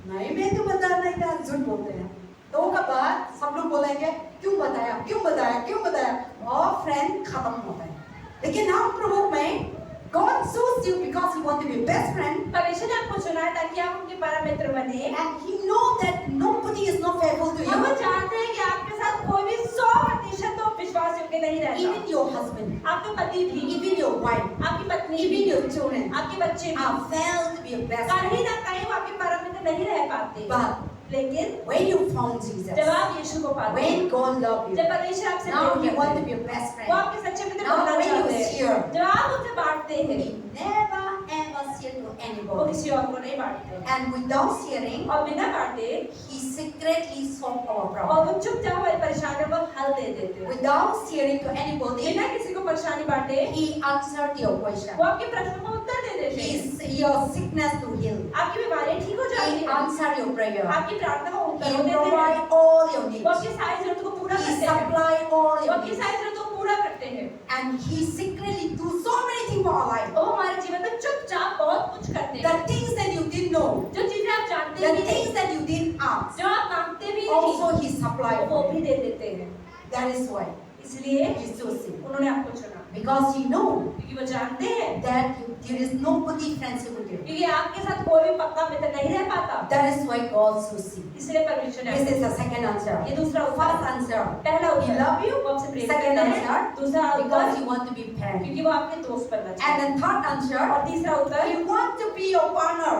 नहीं, मैं तो बता नहीं था, झूठ बोलते हैं. तो का बाद सब लोग बोलेंगे क्यों बताया, क्यों बताया, क्यों बताया, और फ्रेंड खत्म होता है. लेकिन हम प्रभु में God chose you because He want to be your best friend, परमेश्वर ने आपको चुना है ताकि आप उनके परम मित्र बने, and He know that nobody is not faithful to और वो you, जानते हैं कि आपके साथ कोई भी 100% तो विश्वास योग्य नहीं रहता। even your husband, आपके पति भी, even your wife, आपकी पत्नी even भी, your children आपके बच्चे भी are failed to be your best friend. कहीं ना कहीं वो आपके परम मित्र नहीं रह पाते। But लेकिन when you found Jesus, जब आप यीशु को पाते हैं, when God loved you, जब परमेश्वर आपसे now प्रेम He करते want to हैं, be your best वो friend. आपके सच्चे मित्र Now बनना when you चाहते हैं, share, जब आप उनसे बांटते हैं, we never ever share to वो anybody, किसी और को नहीं बांटते, and without sharing, और बिना बांटे He secretly solve our और problem. वो चुपचाप हमारी परेशानियों को हल दे देते हैं। Without sharing to anybody, बिना किसी को परेशानी बांटे He answered your question. वो आपके प्रश्न को उत्तर दे देते हैं, Your sickness to heal. आपकी बीमारियां ठीक हो जाती He हैं, answered your prayer. आपकी प्रार्थना को उत्तर He देते हैं, provide all your वो needs. आपकी सारी जरूरतों को पूरा He करते हैं, supply all वो your आपकी needs. सारी जरूरतों को पूरा करते हैं, And He secretly do so many things for our life. वो हमारे जीवन में चुपचाप बहुत कुछ करते The हैं, things that you didn't know, जो चीजें आप जानते the भी नहीं, things that you didn't ask, जो आप मांगते भी also नहीं, He supply वो for भी you. दे देते हैं। That is why इसलिए He chose you. उन्होंने आपको चुना, Because He know क्योंकि वो जानते हैं that there is nobody friendship with you. क्योंकि आपके साथ कोई भी पक्का मित्र नहीं रह पाता, That is why God chose you. इसलिए परमेश्वर ने This आपको is the second answer. ये दूसरा First उत्तर, answer, पहला He उत्तर love you. वो आपसे प्रेम Second करते हैं, answer, दूसरा because Uttar He want to be friend. क्योंकि वो आपके दोस्त बनना And चाहते then third answer, हैं, और तीसरा उत्तर He want to be your partner.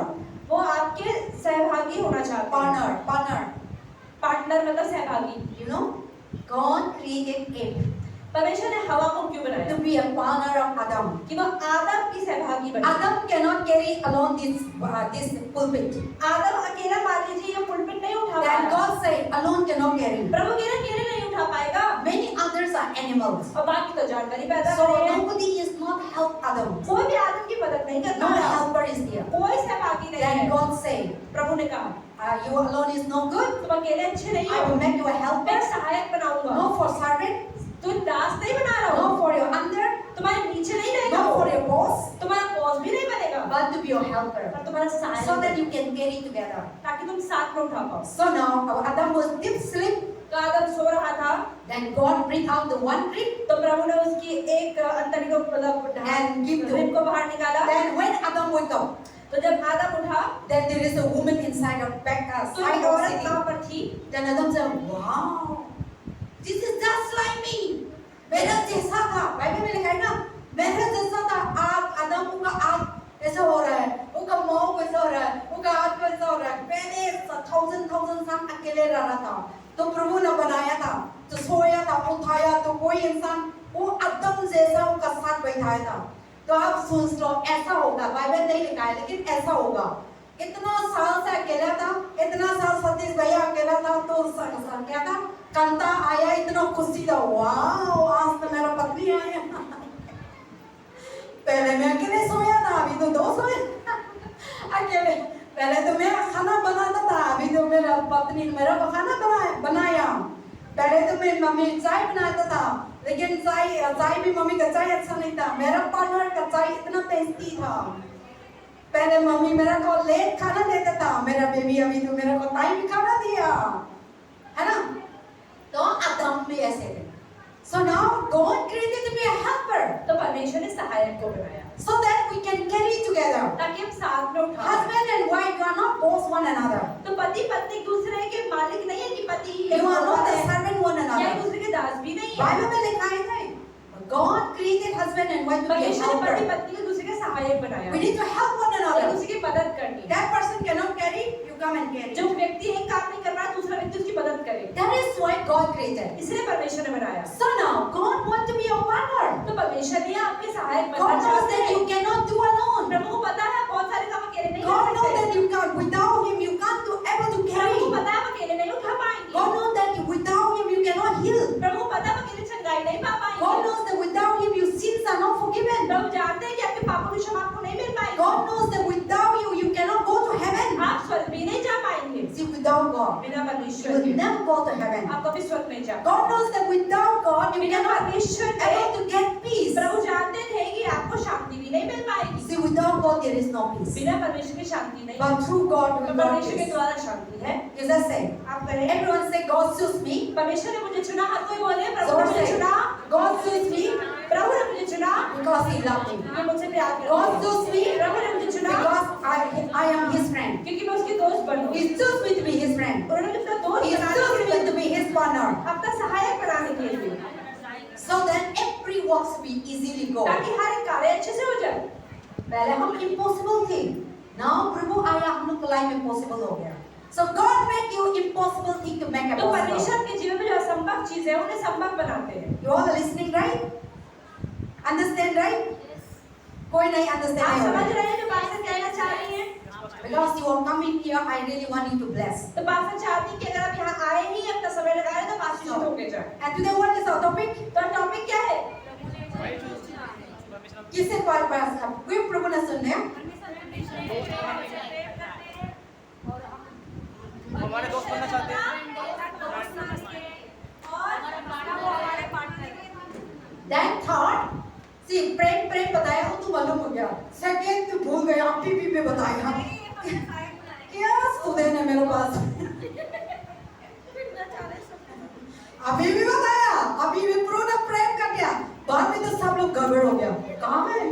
वो आपके सहभागी होना चाहते हैं। Partner. पार्टनर मतलब सहभागी, You know, God created Eve परमेश्वर ने हवा को क्यों बनाया? to be a partner of Adam. कि वह आदम की सहभागी बने। Adam cannot carry alone this pulpit. आदम अकेला मान लीजिए ये पुलपिट नहीं उठा Then पाएगा। God said, alone cannot carry. प्रभु कह रहे अकेले नहीं उठा पाएगा। Many others are animals. और बाकी तो जानवर ही पैदा So कर रहे हैं। nobody is not help Adam. कोई भी आदम की मदद नहीं करता No है। helper is there. कोई सहभागी नहीं Then है। God said, प्रभु ने कहा, you alone is no good. तुम अकेले अच्छे नहीं I will हो। make you a helper. मैं सहायक बनाऊंगा। No for servant, तुम दास नहीं बना रहा no हो। for your under, तुम्हारे नीचे नहीं रहेगा। no for your boss, तुम्हारा बॉस भी नहीं बनेगा। but to be your helper. पर तुम्हारा सहायक So that बनेगा। you can carry together. ताकि तुम साथ में उठा पाओ। So now Adam was deep sleep. तो आदम सो रहा था। Then God bring out the one rib. तो प्रभु ने उसकी एक अंतड़ी को मतलब And give to- रिब को बाहर निकाला। Then when Adam woke up, तो जब आदम उठा then there is a woman inside of back तो side एक of औरत city. वहाँ पर थी। Then Adam said, wow, this is just like me. मेरा जैसा था, बाइबल में लिखा है ना, मेरा जैसा था। आग आदम का आग ऐसा हो रहा है, उसका मुंह कैसा हो रहा है, उसका हाथ कैसा हो रहा है। पहले 1000 साल अकेले रहा था, तो प्रभु ने बनाया था, तो सोया था, उठाया तो कोई इंसान वो आदम जैसा उसका साथ बैठाया था। तो आप सोच लो ऐसा होगा, बाइबल नहीं लिखा है लेकिन ऐसा होगा। इतना साल से अकेला था, इतना साल सतीश भैया अकेला था, तो क्या था, कंता आया, इतना खुशी था, वाह आज तो मेरा पत्नी आया। पहले मैं अकेले सोया था, अभी तो 2 सोए अकेले। पहले तो मैं खाना बनाता था, अभी तो मेरा पत्नी मेरा खाना बनाया। पहले तो मैं मम्मी चाय बनाता था, लेकिन चाय भी मम्मी का चाय अच्छा नहीं था, मेरा पार्टनर का चाय इतना टेस्टी था। पहले मम्मी मेरा को लेट खाना देता था, मेरा बेबी अभी तो मेरा को टाइम भी खाना दिया, है ना। तो आदम भी ऐसे थे। So now God created to be a helper, तो परमेश्वर ने सहायक को बनाया so that we can carry together. ताकि हम साथ में उठा। Husband and wife are not boss one another. तो पति पत्नी एक दूसरे के मालिक नहीं है कि पति You are not the है servant one या एक another. दूसरे के दास भी नहीं है। बाइबल में लिखा है God created husband and wife to be a परमेश्वर ने पति helper. पत्नी को दूसरे का सहायक बनाया। We need to help one एक another. दूसरे की मदद करनी। That person cannot carry, you come and carry. जो व्यक्ति एक काम नहीं कर रहा दूसरा व्यक्ति उसकी मदद करे। That is why God created. इसलिए परमेश्वर ने बनाया। So now God wants to be your partner. तो परमेश्वर ने आपके सहायक God बनना knows चाहते that हैं। you cannot do alone. प्रभु को पता है आप बहुत सारे काम अकेले नहीं God कर knows सकते। that you can't. Without Him, you can't do able to Prabhu carry. को पता है आप अकेले नहीं उठा पाएंगे। God knows that without Him, you cannot heal. प्रभु को पता है आप अकेले चंगाई नहीं पा God पाएंगे। knows that without Him, your sins are not forgiven. प्रभु जानते हैं कि आपके पापों की क्षमा आपको नहीं मिल पाएगी। God knows that without you, you cannot go to heaven. आप स्वर्ग भी नहीं जा पाएंगे। See, without God, बिना you परमेश्वर will के never go to heaven. आप कभी स्वर्ग नहीं जा God knows that without God, you बिना cannot परमेश्वर के able to get peace. प्रभु जानते थे कि आपको शांति भी नहीं मिल पाएगी। See, without God, there is no peace. बिना परमेश्वर की शांति नहीं। But through God, तो we got परमेश्वर के peace. द्वारा शांति है। You just say, आप कहें everyone say, God choose me. परमेश्वर ने मुझे चुना। हर कोई बोले प्रभु So ने मुझे say, चुना। God choose me प्रभु ने मुझे चुना because He loved me. ये मुझसे प्यार करता God है। chose me प्रभु ने मुझे चुना because I am His friend. क्योंकि मैं उसकी दोस्त बनूं। He chose me to be His friend. उन्होंने मुझे अपना दोस्त He बनाने chose के me लिए to be His partner. अपना सहायक बनाने के लिए So that every works be easily go. ताकि हर एक कार्य अच्छे से हो जाए। पहले हम impossible थे. Now प्रभु आया हम लोग के लाइफ में possible हो गया. So God make you impossible thing to make a तो possible. परमेश्वर के जीवन में जो असंभव चीज है उन्हें संभव बनाते हैं। You all are listening, right? Understand, right? कोई नहीं understand आप नहीं समझ होगा. रहे हैं जो पास्टर कहना चाह रही हैं? Because you are coming here, I really want you to bless. तो पास्टर चाहती हैं कि अगर आप यहाँ आए ही अपना समय लगाए तो आशीषित होके जाए। And today what is our topic? तो टॉपिक क्या है? किससे पास कोई प्रभु ने सुनने हमारे दोस्त बनना चाहते हैं। That thought, see प्रेम प्रेम बताया वो तो मालूम हो गया. Second तो भूल गया, अभी भी बताया. क्या स्टूडेंट है मेरे पास? अभी भी बताया, अभी भी पूरा प्रेम कर दिया. बाद में तो सब लोग गड़बड़ हो गया. कहाँ है?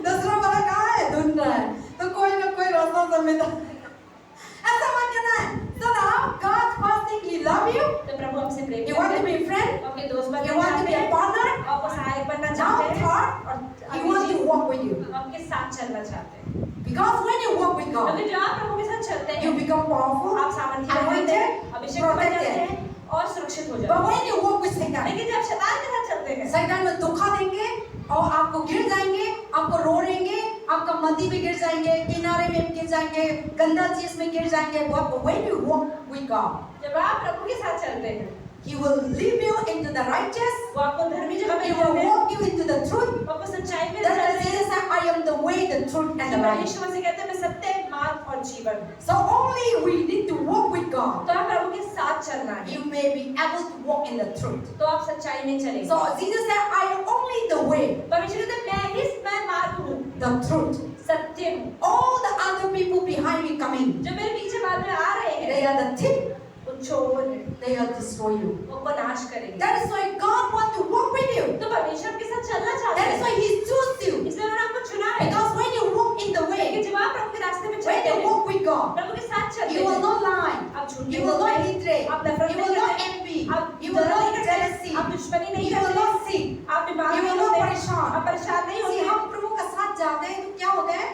दूसरा वाला कहाँ है? ढूंढ रहा है. तो कोई ना कोई रास्ता सब में ऐसा मत करना है. So now God first thing He love you. तो प्रभु हमसे प्रेम You want to be a friend. आपके दोस्त बनना You want to be चाहते a हैं, partner. आपको सहायक बनना Now चाहते हैं third, और He wants to walk with you. आपके साथ चलना चाहते हैं। Because when you walk with God, क्योंकि जब आप प्रभु के साथ चलते you हैं become powerful, आप सामर्थ्य बनते हैं, anointed, अभिषेक बन जाते protected. हैं और सुरक्षित हो But जाओ। when you walk with Satan, लेकिन जब शैतान के साथ चलते हैं, शैतान में धोखा देंगे और आपको गिर जाएंगे, आपको रोएंगे, आपका मंदिर में गिर जाएंगे, किनारे में गिर जाएंगे, गंदा चीज में गिर जाएंगे। But when you walk with God, जब आप प्रभु के साथ चलते हैं, He will lead you into the righteous. वो आपको धर्मी जगह पे He ले will जाते हैं, walk you into the truth. वो आपको सच्चाई में ले That's जाते why हैं। Jesus said, I am the way, the truth, and the जब life. यीशु मसीह कहते हैं मैं सत्य, मार्ग और जीवन। So only we need to walk with God. तो आप प्रभु के साथ चलना है, You may be able to walk in the truth. तो आप सच्चाई में चलेंगे। So Jesus said, I am only the way, परमेश्वर कहते हैं मैं मार्ग हूँ, the truth. सत्य हूँ। All the other people behind me coming, जो मेरे पीछे बाद में आ रहे हैं, they are the thief. वो चोर हैं, They will destroy you. वो आपको नाश करेंगे। That is why God wants to walk with you. तो परमेश्वर के साथ चलना चाहते That is हैं, why He chose you. इसलिए उन्होंने आपको चुना है। Because when you walk in the लेकिन way, जब आप प्रभु के रास्ते में when चलते you हैं, walk with God, प्रभु के साथ चलते you will हैं, not lie. आप झूठ नहीं You will बोलते, not betray. आप नफरत You नहीं will not करते, envy. आप You will जलन not नहीं करते, jealousy. आप दुश्मनी नहीं You will करते, not sin. आप बीमार You नहीं will not होते, परेशान. आप परेशान नहीं See, होते। हम प्रभु के साथ जाते हैं तो क्या होता है?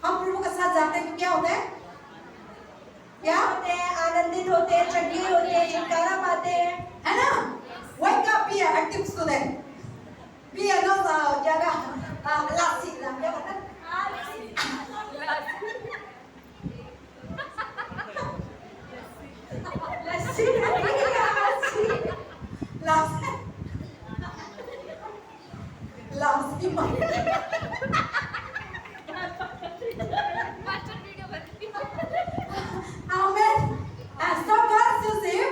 हम प्रभु के साथ जाते हैं तो क्या होता है? क्या होते हैं, आनंदित होते हैं, चंगे होते हैं, छुटकारा पाते हैं। है ना? Wake up, be an active student. Be a not क्या ना लासी क्या बोलते हैं? लस्सी नहीं है, लस्सी। लासी लासी मास्टर वीडियो बनती है। Amen. And so God uses you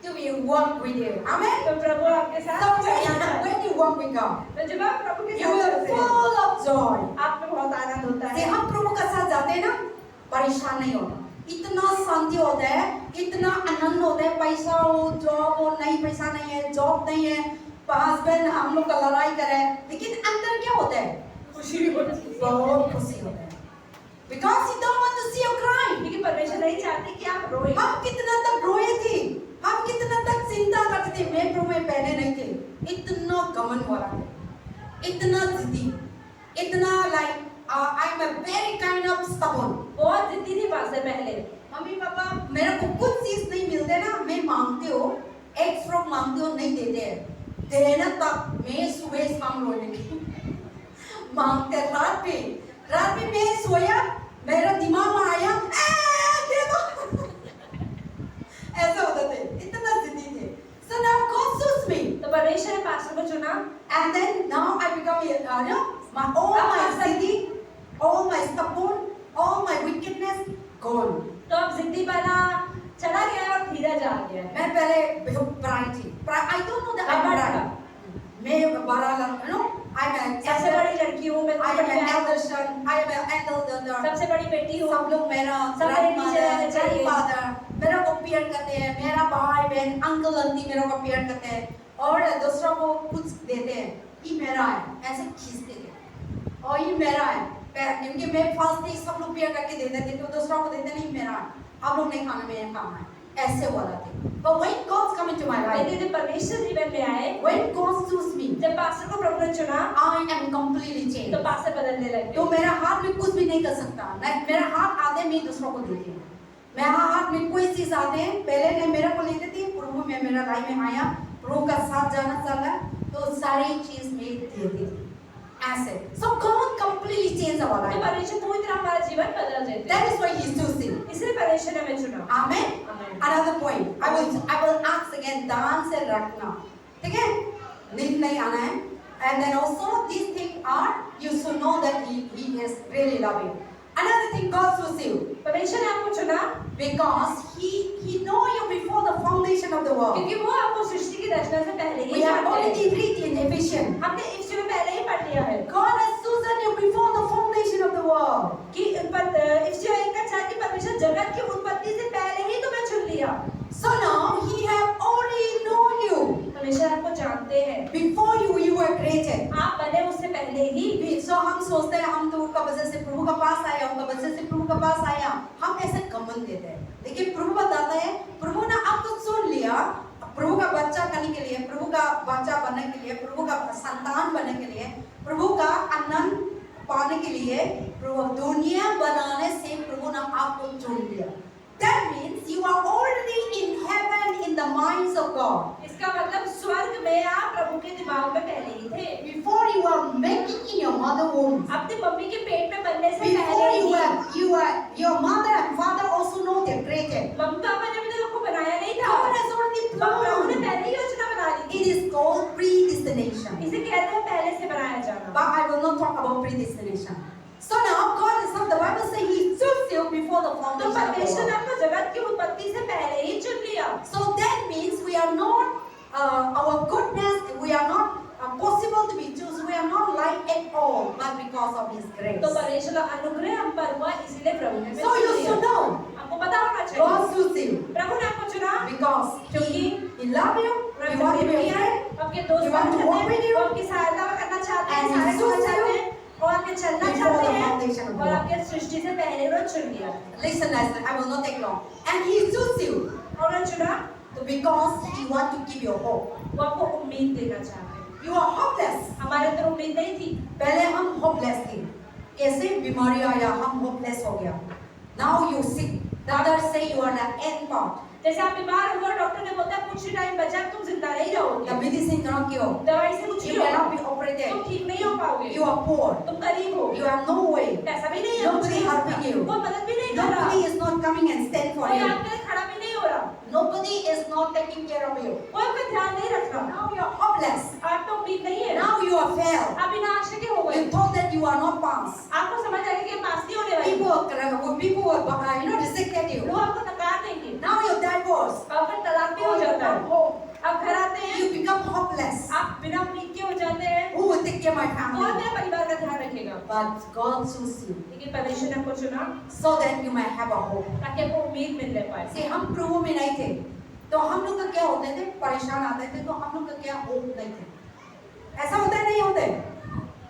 to be walk with you. Amen. तो प्रभु आपके So साथ चलना चाहते हैं। when you walk with God, तो जब आप प्रभु के you साथ will चलते हैं, full of joy. आप में बहुत आनंद होता से है। हम प्रभु के साथ जाते हैं ना, परेशान नहीं होना। इतना शांति होता है, इतना आनंद होता है। पैसा हो, जॉब हो, नहीं पैसा नहीं है, जॉब नहीं है, हस्बैंड हम लोग का लड़ाई करे, लेकिन अंदर क्या होता है? खुशी भी होती है। बहुत खुशी होता है। Because He don't want to see you crying. क्योंकि परमेश्वर नहीं चाहते कि आप रोएं। हम कितना तक रोए थे, हम कितना तक चिंता करते थे। मैं प्रभु में पहले नहीं थे, इतना घमंड वाला थे, इतना जिद्दी, इतना like I am a very kind of stubborn. बहुत जिद्दी थी पास से पहले। मम्मी पापा मेरे को कुछ चीज नहीं मिलते ना, मैं मांगते हो, एक फ्रॉक मांगते हो, नहीं देते हैं, देना तक मैं सुबह शाम रोने की मांगते। रात में मैं सोया, मेरा दिमाग में आया दे दो ऐसे होते थे, इतना जिद्दी थे। So now God chose me, तो परमेश्वर ने पास्टर को चुना, and then now I become all my जिद्दी, all my stubborn, all my wickedness gone. तो अब जिद्दी बना चला गया और धीरज आ गया। मैं पहले बहुत प्राइड थी। I don't know that I'm घमंड right. था। मैं बड़ा I'm an सबसे बड़ी लड़की हूँ मैं, I am an सबसे elder son, I am an elder daughter. बड़ी बेटी हूँ। सब लोग मेरा सब मेरे नीचे grandmother, रहने चाहिए। grandfather मेरा को प्यार करते हैं, मेरा भाई बहन अंकल आंटी मेरा को प्यार करते हैं, और दूसरों को कुछ देते हैं, ये मेरा है, ऐसे खींचते थे, और ये मेरा है, क्योंकि मैं फर्स्ट थी, सब लोग प्यार करके देते थे, तो दूसरों को देते नहीं, मेरा है, आप लोग नहीं खाना, मेरा खाना है, ऐसे वाला थे। But when God come into my life, लेकिन जब परमेश्वर जीवन में आए, when God choose me, जब पास्टर को प्रभु ने चुना, I am completely changed. तो पास्टर बदलने लगे। तो मेरा हाथ में कुछ भी नहीं कर सकता, मेरा हाथ आधे में दूसरों को देती हूँ। मेरा हाथ में कोई चीज आते हैं, पहले नहीं मेरा को लेते थे, प्रभु में मेरा लाइफ में आया, प्रभु का साथ जाना चला, तो सारी चीज में देती थी ऐसे। So God completely changed our तो life. परमेश्वर पूरी तरह हमारा जीवन बदल देते That हैं। is why He is choosing. इसलिए परमेश्वर ने हमें चुना। Amen. Amen. Another point. I will ask again. दान से रखना, ठीक है? नींद नहीं आना है. And then also these things are, you should know that He is really loving. Another thing, God chose you परमेश्वर ने आपको चुना because He know you before the foundation of the world. क्योंकि वो आपको सृष्टि की रचना से पहले ही We have जानते हैं। already read in Ephesians. हमने इफ्सी में पहले ही पढ़ लिया है God has chosen you before the foundation of the world. कि इफ्सी 1 का 4 की परमेश्वर जगत की उत्पत्ति से पहले ही तुम्हें चुन लिया। So now He have already known you परमेश्वर आपको जानते हैं, before you were created. आप बने उससे पहले ही। So हम सोचते हैं हम तो का वजह से प्रभु का पास आया, उनका वजह से प्रभु का पास आया, हम ऐसे घमंड देते हैं, लेकिन प्रभु बताता है प्रभु ने आपको चुन लिया, प्रभु का बच्चा करने के लिए, प्रभु का बच्चा बनने के लिए, प्रभु का संतान बनने के लिए, प्रभु का आनंद पाने के लिए, प्रभु दुनिया बनाने से प्रभु ने आपको चुन लिया। That means you are already in heaven in the minds of God. इसका मतलब स्वर्ग में आप प्रभु के दिमाग में पहले ही थे। Before you are making in your mother womb. अपनी मम्मी के पेट में बनने से Before पहले your mother and father also know they're created. Mummy papa ने भी तो आपको बनाया नहीं था। God has already प्रभु ने planned. पहले ही योजना बना ली थी। It is called predestination. इसे कहते हैं पहले से बनाया जाना। But I will not talk about predestination. So now God is not, the Bible says He chose you before the तो foundation of the परमेश्वर ने world. आपको जगत की उत्पत्ति से पहले ही चुन लिया। So that means we are not, our goodness, we are not possible to be chosen. We are not like at all, but because of His grace. तो परमेश्वर का अनुग्रह हम पर हुआ, इसीलिए प्रभु ने हमें So you चुन लिया। should know, आपको पता होना चाहिए God chose you प्रभु ने आपको चुना because He love you, He want to be your friend, आपके दोस्त He want to walk with you, वो आपकी सहायता करना चाहते हैं, and He सारे chose करना चाहते you हैं और आपके चलना before चाहते the हैं foundation of the और world. आपके सृष्टि से पहले वो चुन लिया। Listen, listen, I will not take long. And He chose you और उन्होंने चुना because He want to give you hope. वो आपको उम्मीद देना चाहते हैं। You are hopeless. हमारे अंदर उम्मीद नहीं थी। पहले हम hopeless थे, कैसे बीमारी आया हम hopeless हो गया. Now you sick. The others say you are the end part. जैसे आप बीमार हुए डॉक्टर ने बोला कुछ ही टाइम बचा तुम जिंदा नहीं The रहोगे, medicine cannot cure. दवाई से कुछ You नहीं cannot होगा, be operated. तुम ठीक नहीं हो पाओगे, You are poor. तुम गरीब हो, You have no way. पैसा भी नहीं है, Nobody helping you. कोई मदद भी नहीं कर रहा, Nobody is not coming and stand for कोई you. आपके लिए खड़ा भी नहीं हो रहा, Nobody is not taking care of you. कोई आपका ध्यान नहीं रख रहा। Now you are hopeless. आप तो उम्मीद नहीं है, Now you are failed. आप बिना आशा के हो गए। You thought that you are not passed. आपको समझ आ गया कि पास नहीं होने वाली, People rejected you. लोग आपको नकार देंगे, Now you're divorced. और फिर तलाक भी हो जाता है, आप घर आते हैं, You become hopeless. आप बिना उम्मीद के हो जाते हैं, Who will take care of my कौन family? मेरे परिवार का ध्यान रखेगा? But God chose you लेकिन परमेश्वर ने आपको चुना so that you might have a hope. ताकि आपको उम्मीद मिलने पाए। See, हम प्रभु में नहीं थे, तो हम लोग का क्या होते थे? परेशान आते थे, तो हम लोग का क्या होप नहीं थे. ऐसा होता है नहीं होता है?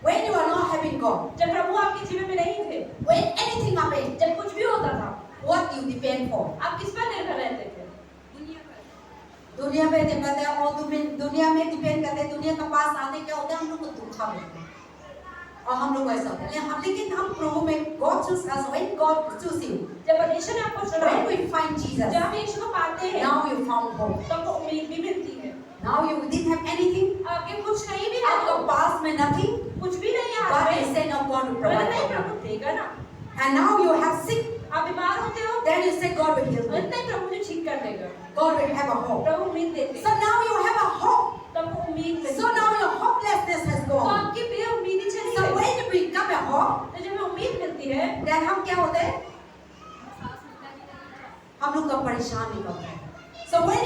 When you are not having God, जब प्रभु आपके जीवन में नहीं थे, when anything happens, जब कुछ भी होता था, what you depend for? आप किस पर निर्भर रहते थे? दुनिया पे डिपेंड करते हैं और दुनिया में डिपेंड करते हैं. दुनिया के पास आने क्या होता है? हम लोग को दुख होता है और हम लोग ऐसा होता है. लेकिन हम प्रभु में God choose us. When God choose you, जब परमेश्वर ने आपको चुना, when we find Jesus, जब आप यीशु को पाते हैं, now you found hope. तो आपको उम्मीद भी मिलती है। Now you didn't have anything. आपके कुछ नहीं भी आपका है, पास में nothing. कुछ भी नहीं है God हाथ is में, saying, "No, God will बोले provide नहीं for you." प्रभु देगा ना। And now you have sick. आप बीमार होते हो, Then you say, "God will heal me." नहीं प्रभु मुझे ठीक कर देगा, God will have a hope. प्रभु उम्मीद देते So हैं, now you have a hope. तो आपको उम्मीद मिलती So है। now your hopelessness has तो gone. आपकी भी उम्मीद ही चली So गई। when you become a hope, तो जब हमें उम्मीद मिलती है, then हम क्या होते हैं? हम लोग का परेशान नहीं होता है. So when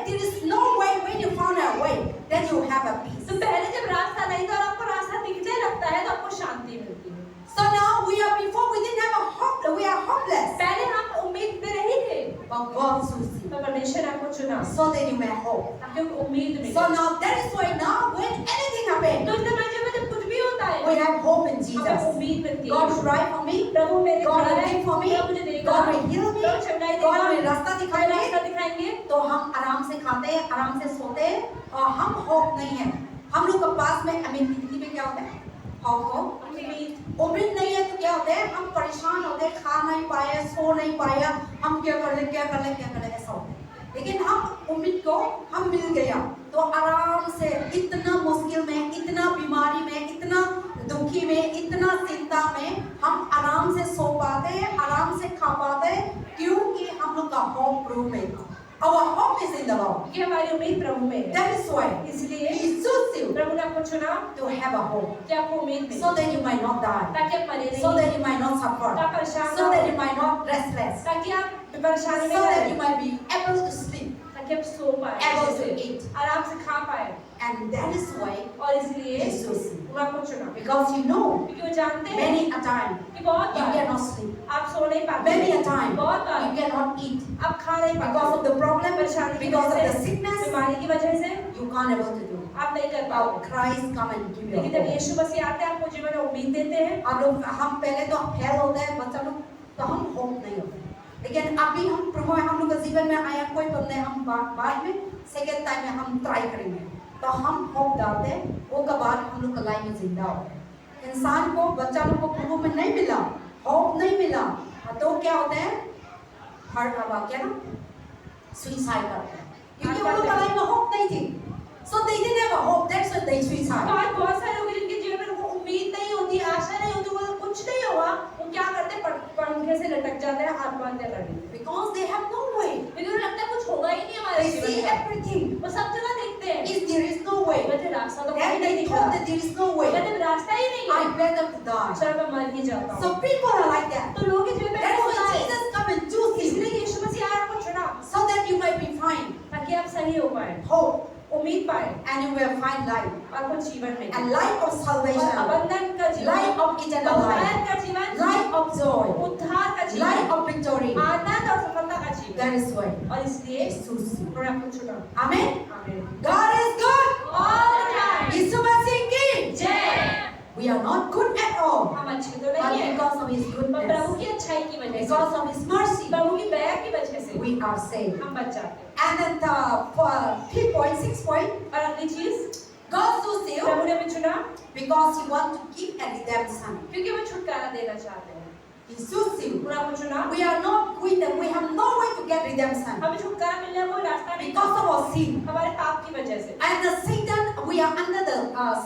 there is no way, when you found a way, then you have a peace. तो पहले जब रास्ता नहीं था और आपको रास्ता दिखने लगता है, तो आपको शांति मिलती है। So now before we didn't have a hope, we are hopeless. पहले हम उम्मीद में नहीं थे, But God chose you तो परमेश्वर ने आपको चुना so that you may hope. ताकि आपको उम्मीद मिले। So now that is why now when anything happens, तो इस जमाने में जब कुछ भी होता है, we have hope in हमें Jesus. उम्मीद मिलती God है। will provide for me. प्रभु मेरे God घर will है, give for me. प्रभु मुझे देगा, God will heal me. प्रभु चंगाई God देगा, will रास्ता प्रभु दिखाएंगे. रास्ता दिखाएंगे। तो हम आराम से खाते हैं, आराम से सोते हैं और हम होप नहीं है. हम लोग के पास में जिंदगी में क्या होता है? होप हो. उम्मीद नहीं है तो क्या होता है? हम परेशान होते हैं, खा नहीं पाए, सो नहीं पाया, हम क्या कर ले ऐसा होता है. लेकिन हम उम्मीद को हम मिल गया तो आराम से इतना मुश्किल में, इतना बीमारी में, इतना दुखी में, इतना चिंता में हम आराम से सो पाते हैं, आराम से खा पाते हैं, क्योंकि हम लोग का होप प्रभु में था. Our hope is in the Lord. कि हमारी उम्मीद प्रभु में है, That is why इसलिए He chose you प्रभु ने आपको चुना to have a hope, कि आपको उम्मीद मिले, so that you might not die, ताकि आप मरे so नहीं, that you might not suffer, ताकि परेशान so ना that हो, you might not restless, ताकि आप परेशानी में so ना that you रहें, might be able to sleep, ताकि आप सो पाए, able अच्छे to से, eat. आराम से खा पाए। And that is why और इसलिए He chose you. वो आपको चुना, Because you know, क्योंकि वो जानते हैं many a time कि बहुत you बार cannot sleep, आप सो नहीं पाते, many a time बहुत बार you cannot eat आप खा नहीं because पाते, of the problem, परेशानी की because of वजह the से, sickness. बीमारी की वजह से You can't able to do. आप नहीं कर But पाओगे। Christ come and give you लेकिन जब hope. यीशु मसीह आते हैं, आपको जीवन में उम्मीद देते हैं। आप लोग हम पहले तो फेल होते हैं बच्चा लोग, तो हम होप नहीं होते. लेकिन अभी हम प्रभु हम लोग के जीवन में आया कोई बंदे हम बाद में सेकेंड टाइम में हम ट्राई करेंगे तो हम होप डालते हैं, वो के बाद हम लोग का लाइफ में जिंदा होते हैं. इंसान को बच्चा लोग को प्रभु में नहीं मिला, होप नहीं मिला, तो क्या होता है? हर क्या ना सुसाइड करते हैं क्योंकि वो लोग लाइफ में होप नहीं थी so they didn't have a hope that's why they suicide आज बहुत सारे लोग जिनके जीवन में उनको उम्मीद नहीं होती, आशा नहीं होती, वो कुछ नहीं हुआ, वो क्या करते हैं, पंखे से लटक जाते हैं, आत्महत्या कर लेते हैं because they have no way क्योंकि उन्हें लगता है कुछ होगा ही नहीं हमारे they जीवन see में। everything वो सब जगह देखते हैं if there is no way कहते रास्ता तो कहीं then नहीं they दिख thought रहा, that there is no way कहते रास्ता ही नहीं I है, better to die चलो मैं मर ही जाता हूँ। so people are like that तो लोग के जीवन में that's ऐसा होता why है, Jesus come and choose you इसलिए यीशु मसीह आया आपको चुना so that you might be fine ताकि आप सही हो पाए, hope उम्मीद पाए and you will find life और कुछ जीवन में and life of और salvation अबंधन का जीवन, life of eternal life बहुतायत का जीवन, life of joy उद्धार का जीवन, life of victory आनंद और सफलता का जीवन। that is why और इसलिए Jesus उन्होंने आपको चुना। amen आमीन। God is good All the time। यीशु मसीह की जय। we are not good at all हम अच्छे तो but नहीं हैं, because of his पर goodness प्रभु की अच्छाई की वजह से, because of his mercy प्रभु की दया की वजह से we are saved हम बच जाते हैं। and then for 3.6 point और अगली चीज, God chose you प्रभु ने हमें चुना because he wants to give a redemption क्योंकि वो छुटकारा देना चाहते हैं। he chose you उन्होंने आपको चुना, we are not we have no way to get redemption हमें छुटकारा मिलने का कोई रास्ता नहीं because था, of our sin हमारे पाप की वजह से, and the Satan we are under the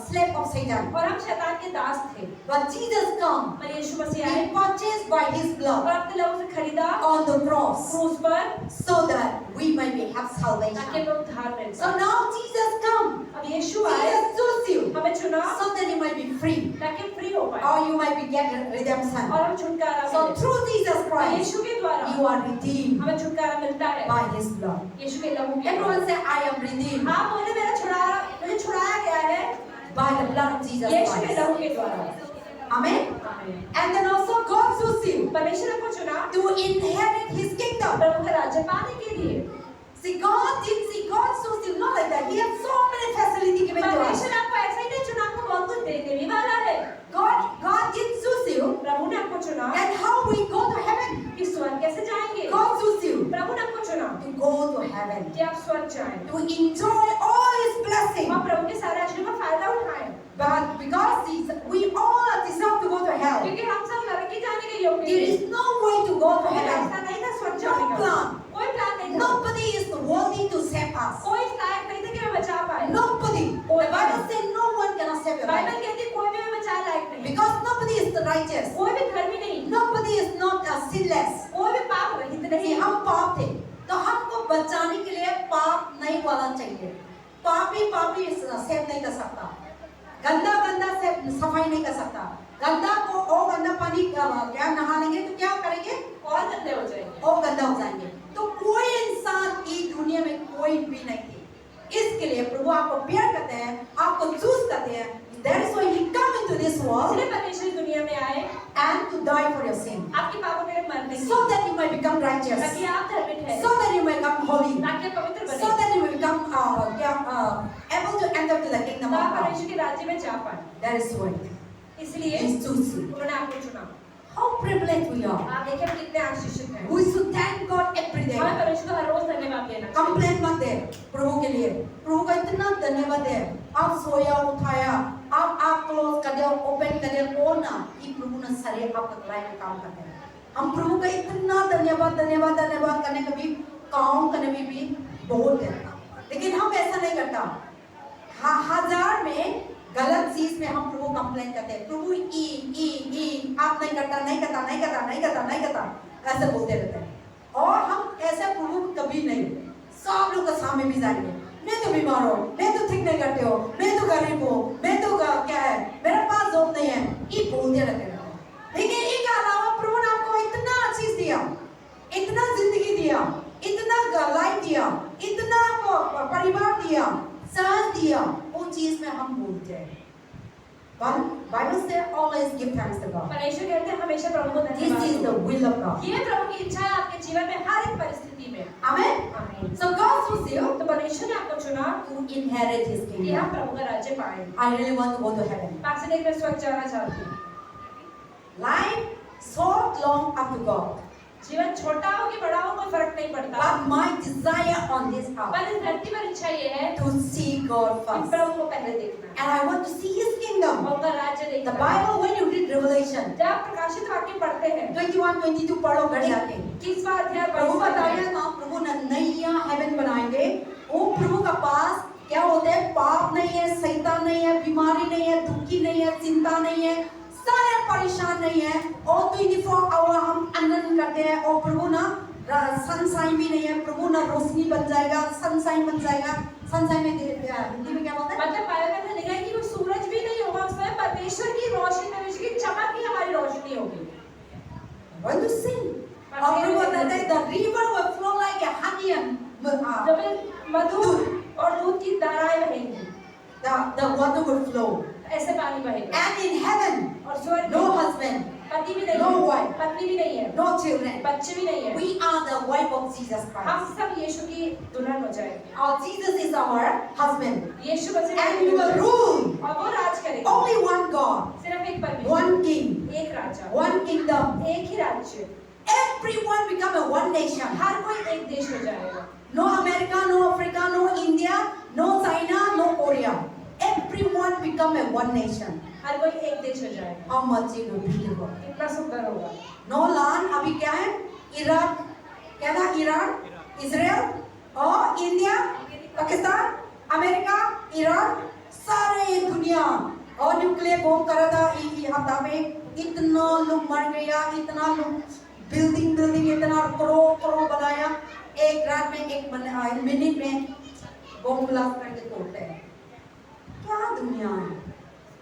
slave of Satan और हम शैतान के दास थे। but Jesus come पर यीशु मसीह आए he purchased by his और blood अपने लोगों से खरीदा on the cross क्रूस पर so that we may be have ताकि salvation हमें उद्धार मिल so सके। now Jesus come अब यीशु आए, Jesus chose you हमें चुना so that you might be free ताकि हम फ्री हो पाए or you might be get redemption और हम छुटकारा so मिले। through Jesus तो Christ यीशु के द्वारा you are redeemed हमें छुटकारा मिलता है by his blood यीशु के लहू के everyone द्वारा। say I am redeemed आप बोले मुझे छुड़ाया गया है by the blood of Jesus यीशु के Christ लहू के द्वारा। amen आमीन। and then also God chose you परमेश्वर ने को चुना to inherit his kingdom प्रभु का राज्य पाने के लिए। see God chose you not like that he has so many facility given to us परमेश्वर ने आपको ऐसा ही नहीं चुना, आपको बहुत कुछ देने भी वाला है। God did choose you प्रभु ने आपको चुना and how we go to heaven कि स्वर्ग कैसे जाएंगे। God chose you प्रभु ने आपको चुना to go to heaven कि आप स्वर्ग जाएं to enjoy all his blessings और प्रभु के सारे आशीर्वाद का फायदा उठाएं but because we all deserve to go to hell क्योंकि हम सब नरक की जाने के योग्य there हैं। is no way to go to कोई heaven रास्ता नहीं था स्वर्ग जाने no का, plan कोई प्लान नहीं था, nobody is worthy to save us कोई इस लायक नहीं था कि हमें बचा पाए। nobody कोई the Bible says no one cannot save your Bible life कहती है कोई भी हमें बचाने लायक नहीं, because nobody is the righteous कोई भी धर्मी नहीं, nobody is not sinless कोई भी पाप रहित नहीं नहीं। हम पाप थे तो हमको बचाने के लिए पाप नहीं वाला चाहिए पापी सेव नहीं कर सकता गंदा से सफाई नहीं कर सकता गंदा को और गंदा पानी क्या नहा लेंगे तो क्या करेंगे और गंदे हो जाएंगे। और गंदा हो जाएंगे तो कोई इंसान इस दुनिया में कोई भी नहीं थी इसके लिए प्रभु आपको प्यार करते हैं आपको चूज करते हैं that is why he come into this world इसलिए परमेश्वर दुनिया में आए and to die for your sin आपके पापों के लिए मरने के so लिए, that you might become righteous ताकि आप धर्मी ठहरे, so that you may become holy ताकि आप पवित्र बने, so that you will become able to enter to the kingdom तो of आप God. परमेश्वर के राज्य में जा पाए। That is why इसलिए He chose you. उन्होंने आपको चुना। How privileged we are. आप देखिए हम कितने आशीषित हैं। We should thank God every day. हमें परमेश्वर को हर रोज धन्यवाद देना चाहिए। कंप्लेन मत दे प्रभु के लिए प्रभु का इतना धन्यवाद है आप सोया उठाया आप क्लोज कर दिया ओपन कर दिया कौन ना ये प्रभु ने सारे आपका लाइफ में काम करते हैं हम प्रभु का इतना धन्यवाद करने का भी काम करने में भी बहुत है लेकिन हम ऐसा नहीं करता हजार में गलत चीज में हम प्रभु कंप्लेन करते हैं प्रभु ई आप नहीं करता ऐसे बोलते रहते हैं और हम ऐसा प्रभु कभी नहीं सब लोग के सामने भी जाएंगे मैं तो बीमार हूँ मैं तो ठीक नहीं करते हो मैं तो गरीब हूँ मैं तो क्या है मेरे पास जॉब नहीं है ये बोलते रहते हैं लेकिन इसके अलावा प्रभु ने आपको इतना चीज दिया इतना जिंदगी दिया इतना लाइफ दिया इतना परिवार दिया साथ दिया वो चीज में हम भूलते हैं Bible says always give thanks to God. परमेश्वर कहते हैं हमेशा प्रभु को This is the धन्यवाद will of God. दो। ये प्रभु की इच्छा है आपके जीवन में हर एक परिस्थिति में। Amen. आमीन। So God chose you तो परमेश्वर ने आपको चुना to inherit His कि kingdom. हम प्रभु का राज्य पाएं। I really want to go to heaven. पास एक मैं स्वर्ग जाना चाहती हूँ। Life so long up to God. जीवन छोटा हो कि बड़ा हो कोई फर्क नहीं पड़ता, But my desire on this earth पर इस धरती पर इच्छा ये है to see God कि first. प्रभु को पहले देखना And I want to see His kingdom. और उनका राज्य The देखना। Bible, when you read Revelation, जब आप प्रकाशित वाक्य पढ़ते हैं 21-22 पढ़ो घर जाके। 21वां अध्याय प्रभु बताया ना, प्रभु नया हेवन बनाएंगे। वो प्रभु का पास क्या होता है? पाप नहीं है, सैतान नहीं है, बीमारी नहीं है, दुखी नहीं है, चिंता नहीं है, सारे परेशान नहीं है। और 24 आवर हम आनंद करते हैं। और प्रभु ना सनशाइन भी नहीं है, प्रभु ना रोशनी बन जाएगा, सनशाइन बन जाएगा। सनशाइन में हिंदी में क्या बोलते हैं? मतलब बाइबल में लिखा है कि वो सूरज भी नहीं होगा उसमें, परमेश्वर की रोशनी, परमेश्वर की चमक ही हमारी रोशनी होगी। When you sing, और प्रभु बताता है the river will flow like a honey and जब मधु और दूध की धाराएं बहेंगी, the water will flow. ऐसे पानी बहेगा। And in heaven, और स्वर्ग no में husband, पति भी नहीं no है, wife, पत्नी भी नहीं है, no children. बच्चे भी नहीं है। We are the wife of Jesus Christ. हम सब यीशु की दुल्हन हो जाएंगे। Our Jesus is our husband. Yeshu Masih And we will rule. और वो राज करेगा। Only one God, सिर्फ एक परमेश्वर, one king, एक राजा, one kingdom. एक ही राज्य। Everyone become a one nation. हर कोई एक देश हो जाएगा। No America, no Africa, no India, no China, no Korea. Everyone become a one nation. हर कोई एक देश हो जाएगा। How much it will be beautiful. कितना सुंदर होगा। No land अभी क्या है? इराक, क्या था? ईरान, इजराइल और इंडिया, पाकिस्तान, अमेरिका, ईरान, सारे दुनिया और न्यूक्लियर बॉम्ब करा था हफ्ता में। इतना लोग मर गया, इतना लोग बिल्डिंग इतना करोड़ बनाया। एक रात में एक मिनट में बॉम्ब ब्लास्ट करके तोड़ते हैं। क्या दुनिया है?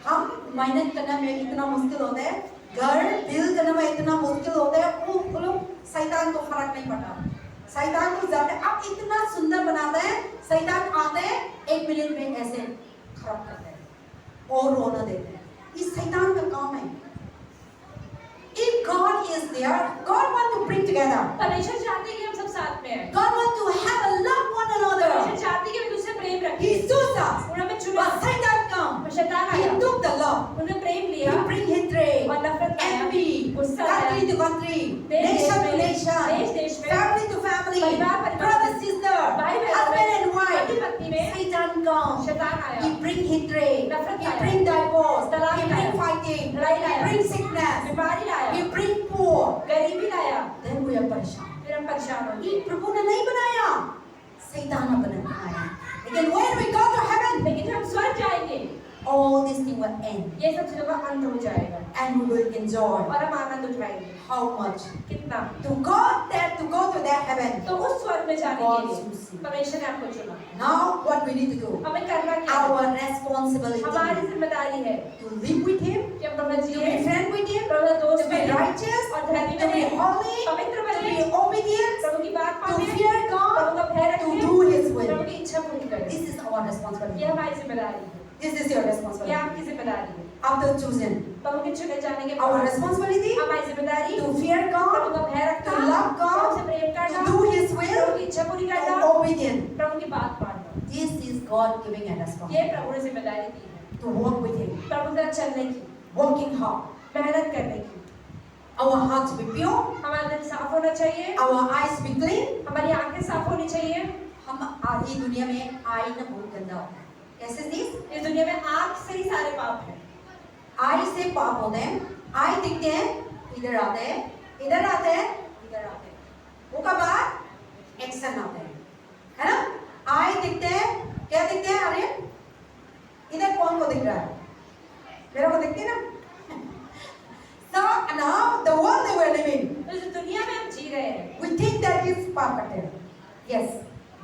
हम मेहनत करने में इतना मुश्किल होता है, घर बिल्ड करने में इतना मुश्किल होता है। वो लोग शैतान को फर्क नहीं पड़ता, शैतान को जाते अब इतना सुंदर बनाता है। शैतान आते हैं 1 मिनट में ऐसे खराब करते हैं और रोना देते हैं। इस शैतान का काम है। If God is there, God want to bring together. परमेश्वर चाहते हैं कि हम सब साथ में हैं। God want to have a love one another. परमेश्वर चाहते हैं कि हम दूसरे प्रेम रखें। He chose us. उन्होंने हमें चुना। But Satan come. पर शैतान He आया। took the love. उन्होंने प्रेम लिया। He bring hatred, और नफरत लाया। envy, गुस्सा लाया। country to country, देश nation to में, nation, देश में, family to family, परिवार brother sister, भाई बहन husband में, and wife. पति पत्नी में Satan come. शैतान आया। He bring hatred. नफरत He लाया। bring divorce. तलाक He लाया। bring fighting. लड़ाई He लाया। bring sickness. बीमारी लाया। He bring poor. गरीबी लाया। Then we are परेशान। फिर हम परेशान हो ये गए। प्रभु ने नहीं बनाया, शैतान ने बनाया। लेकिन when we go to heaven, लेकिन जब हम स्वर्ग जाएंगे, all this thing will end ये सब चीजों का अंत हो जाएगा and we will enjoy. और हम आनंद उठाएंगे। How much? कितना? To go to that heaven. तो उस स्वर्ग में जाने God के लिए choose you. परमेश्वर ने आपको चुना। Now what we need to do? हमें करना क्या है? Our responsibility हमारी जिम्मेदारी है to live with Him, कि हम प्रभु to जिए, be friend with Him, प्रभु का दोस्त to be बने, righteous, और धर्मी to be बने, holy, पवित्र to बने, be obedient, प्रभु की बात to माने, fear प्रभु God, का भय to रखें, do His प्रभु will. की इच्छा पूरी करें। This is our ये responsibility. हमारी जिम्मेदारी है। This is your ये responsibility. आपकी जिम्मेदारी है। After choosing, प्रभु के चुने जाने के our बाद responsibility हमारी जिम्मेदारी to fear प्रभु God, का भय to रखना, love प्रभु God, से प्रेम करना, to do His Prabhu will, की इच्छा पूरी करना, and obedient. प्रभु की बात मानना। This is God giving a ये responsibility प्रभु ने जिम्मेदारी दी है। to walk with Him, प्रभु के साथ चलने की, working hard. मेहनत करने की। Our hearts be pure, हमारा दिल साफ होना चाहिए, our eyes be clean. हमारी आंखें साफ होनी चाहिए। हम आज ही दुनिया में आई ना बहुत गंदा होता है। कैसे चीज? इस दुनिया में आंख से ही सारे पाप हैं। आई से पाप होते हैं। आई दिखते हैं, इधर आते हैं, इधर आते हैं, इधर आते हैं। उसके बाद एक्शन आते हैं, है ना? आई दिखते हैं, क्या दिखते हैं? अरे इधर कौन को दिख रहा है? मेरे को दिखती है ना? So now the world that we're living, तो इस दुनिया में हम जी रहे हैं। we think that is perfect. Yes,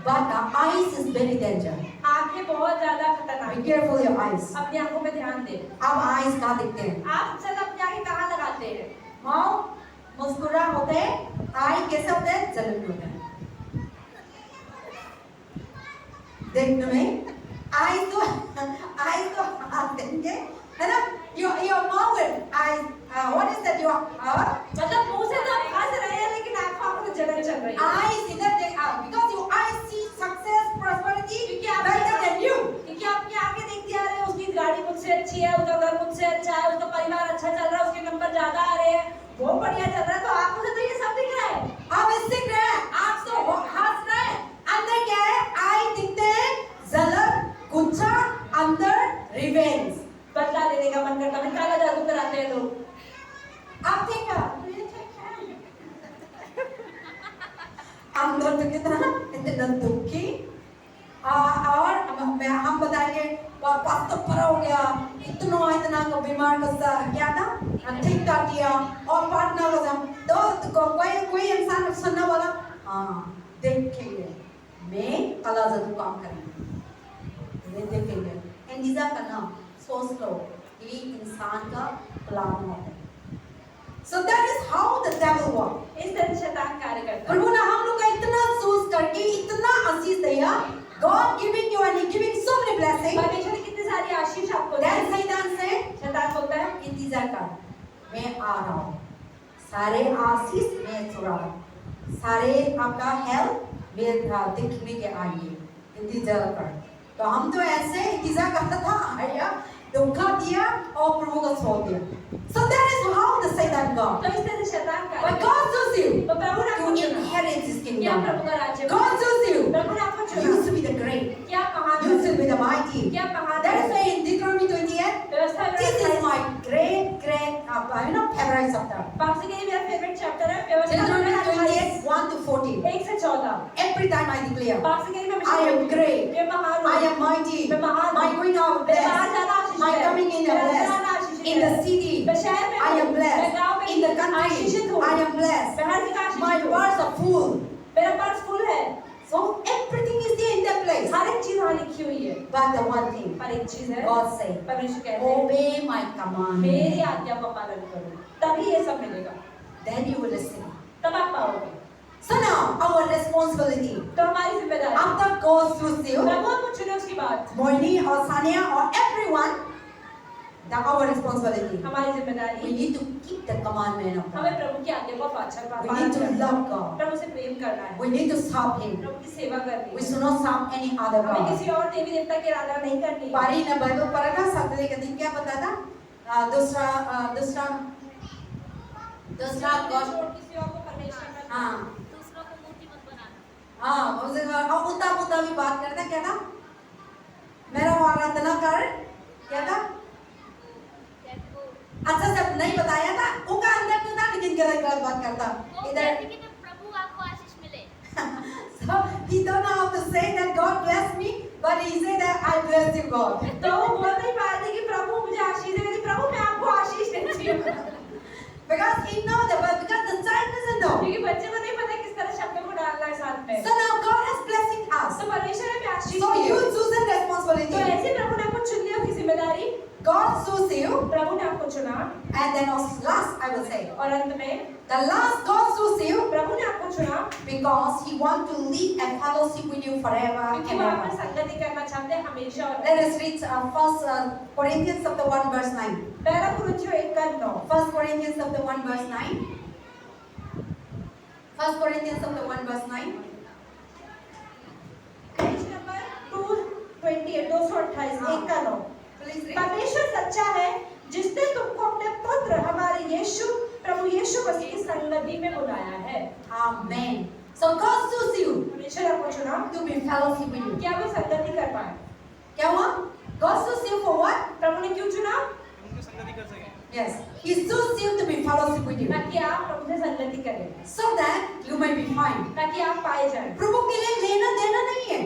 but the eyes is very dangerous. आंखें बहुत ज्यादा खतरनाक Be हैं। careful your eyes. अपनी आंखों पे ध्यान दें। अब eyes कहाँ दिखते हैं? आप सबसे ज्यादा अपनी आंखें कहाँ लगाते हैं? माउथ मुस्कुरा होते हैं, आई कैसे होते हैं? जलन होते हैं। देखने में आई तो हाथ देंगे, है ना? Your mouth eyes, what is that? Your मतलब मुंह से तो आप हंस रहे हैं लेकिन आंखों में जलन चल रही है। eyes इधर देख, because your eyes see success, prosperity क्योंकि आप better than you. क्योंकि आपकी आंखें देखती आ रहे हैं, उसकी गाड़ी मुझसे अच्छी है, उसका घर मुझसे अच्छा है, उसका परिवार अच्छा चल रहा है, उसके नंबर ज्यादा आ रहे हैं, वो बढ़िया चल रहा है, तो आंखों से तो ये सब दिख रहा है। पास्ता परा हो गया, इतना को बीमार का क्या था, ठीक ठाक किया और पार्टनर का कोई इंसान सुनने वाला, हाँ देखेंगे मैं अल्लाह जरूर काम करेंगे, देखेंगे इंतजार करना, सोच लो ये इंसान का प्लान होता है। So that is how the devil works. इस तरह शैतान कार्य करता है। प्रभु ने हम लोग का इतना सोच करके इतना आशीष दिया, God giving you and He giving so many blessings. परमेश्वर ने कितनी सारी आशीष आपको दी। Then शैतान से शैतान बोलता है इंतजार कर, मैं आ रहा हूँ, सारे आशीष मैं चुरा, सारे आपका हेल्प मैं दिखने के आएंगे, इंतजार कर। तो हम तो ऐसे इंतजार करता था, आया धोखा दिया और प्रभु को छोड़ दिया। So that is how the Satan got. तो इस तरह से शैतान कार्य But God chose you तो प्रभु ने to आपको चुना। inherit His क्या kingdom. प्रभु का राज्य? God chose you. प्रभु ने आपको चुना। You should be the great. क्या महान? You should be the mighty. क्या महान? That is why in Deuteronomy 28, व्यवस्था this is my great favorite chapter. पापसी के लिए मेरा फेवरेट चैप्टर है व्यवस्था Deuteronomy 28, 1 to 14. 1 से 14। Every time I declare, पापसी के लिए मैं I am great. मैं महान हूँ। I am mighty. मैं महान हूँ। My going out मैं बाहर जाना blessed. आशीष My है। coming in मेरा blessed. जाना आशीष है। In the city, मैं शहर में I हूँ। am blessed. मैं गाँव में In the आशीषित country, हूँ। I am blessed. मैं हर जगह My आशीषित हूँ। words are full. मेरा पर्स फुल है। So everything is there in that place. हर एक चीज वहाँ लिखी हुई है। But the one thing, पर एक चीज है God said, परमेश्वर कहते हैं obey my command. मेरी आज्ञा का पालन करो तभी ये सब मिलेगा। Then you will receive. तब आप पाओगे। So now, our responsibility. तो हमारी जिम्मेदारी After God chooses you, प्रभु आपको चुने उसके बाद Moini or Sania or everyone, that our responsibility. हमारी We जिम्मेदारी need to keep the commandment of हमें God. प्रभु की आज्ञा को पालन We need to करना love है। God. प्रभु से प्रेम करना है। We need to serve Him. प्रभु की सेवा करनी We है। should not serve any other हमें God. किसी और देवी देवता की आराधना नहीं करनी है। पारी ने बाइबल पढ़ा था, सैटरडे के दिन क्या पता था? दूसरा गॉड, किसी और को परमेश्वर मत हाँ दूसरों को मूर्ति मत बनाना। हाँ उसे और उल्टा भी बात करता क्या था? मेरा आराधना कर क्या था? अच्छा से नहीं बताया था, उनका अंदर तो था लेकिन गलत बात करता इधर। प्रभु आपको आशीष मिले। So he don't know how to say that God bless me, but he said that I bless you God. तो वो बोल नहीं पा रहे कि प्रभु मुझे आशीष दे, प्रभु मैं आपको आशीष देती हूँ। Because he know that, but because the child doesn't know. क्योंकि बच्चे को नहीं पता किस तरह शब्दों को डालना है साथ में। So now God is blessing us. तो परमेश्वर ने आशीष So दी you है। choose the तो responsibility. ऐसे प्रभु ने आपको चुन लिया की जिम्मेदारी। God chose you, प्रभु ने आपको चुना and then last I will say, और अंत में the last God chose you प्रभु ने आपको चुना because He want to live and fellowship with you forever क्योंकि and वो आपसे ever. संगति करना चाहते हैं हमेशा और Let us read First Corinthians chapter 1 verse 9. पहला कुरिन्थियों 1:9। First Corinthians chapter 1 verse 9. First Corinthians chapter 1 verse 9. Page number 228 228 1:9। Please read. परमेश्वर सच्चा है जिसने तुमको अपने पुत्र हमारे यीशु प्रभु यीशु मसीह की संगति में बुलाया है। Amen. So God chose you परमेश्वर आपको चुना to be fellowship with you. कि आप संगति कर पाए। क्या हुआ? God chose you for what? प्रभु ने क्यों चुना? उनकी संगति कर सकें। Yes. He chose you to be fellowship with you, ताकि आप प्रभु से संगति करें, so that you may be fine. ताकि आप पाए जाएं, प्रभु के लिए लेना देना नहीं है,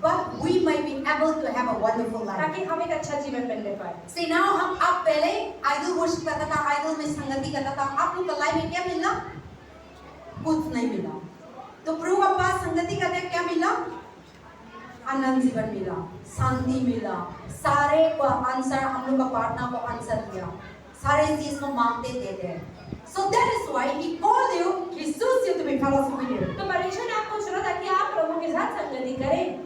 but we may be able to have a wonderful life. ताकि हम एक अच्छा जीवन मिलने पाए। See now हम आप पहले idol worship करता था, idol में संगति करता था, आप लोग का लाइफ में क्या मिला? कुछ नहीं मिला। तो प्रभु के पास संगति करने क्या मिला? आनंद जीवन मिला, शांति मिला, सारे को आंसर हम लोग का प्रार्थना को आंसर दिया, सारे चीज को मांगते देते हैं। So that is why He called you, He chose you to be fellowship with you. तो परमेश्वर ने आपको चुना ताकि आप प्रभु के साथ संगति करें।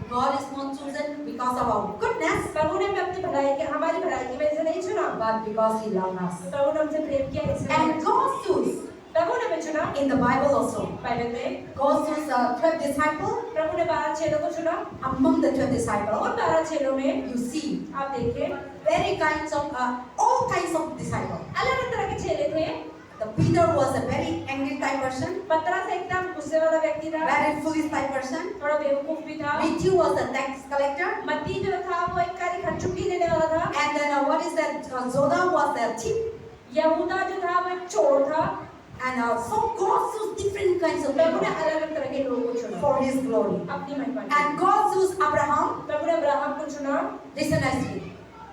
God is not chosen because of our goodness, प्रभु ने हमें अपनी भलाई के हमारी भलाई की वजह से नहीं चुना, but because He loved us. प्रभु ने हमसे प्रेम किया इसलिए। And God chose प्रभु ने हमें चुना in the Bible also. Bible में। God chose 12 disciples. प्रभु ने 12 चेलों को चुना। Among the 12 disciples, उन 12 चेलों में you see आप देखें very kinds of all kinds of disciples. अलग-अलग तरह के चेले थे। The Peter was a very angry type person, पतरस एकदम गुस्से वाला व्यक्ति था, very foolish type person. थोड़ा बेवकूफ भी था। Matthew was a tax collector, मत्ती जो था वो एक कारी खर्चुकी लेने वाला था। and then what is that? Judah was a thief, यहूदा जो था वो एक चोर था। and so God chose different kinds of प्रभु ने people अलग-अलग तरह के लोगों को चुना for His glory. अपनी महिमा के लिए। And God chose Abraham, प्रभु ने अब्राहम को को चुना, Listen nicely.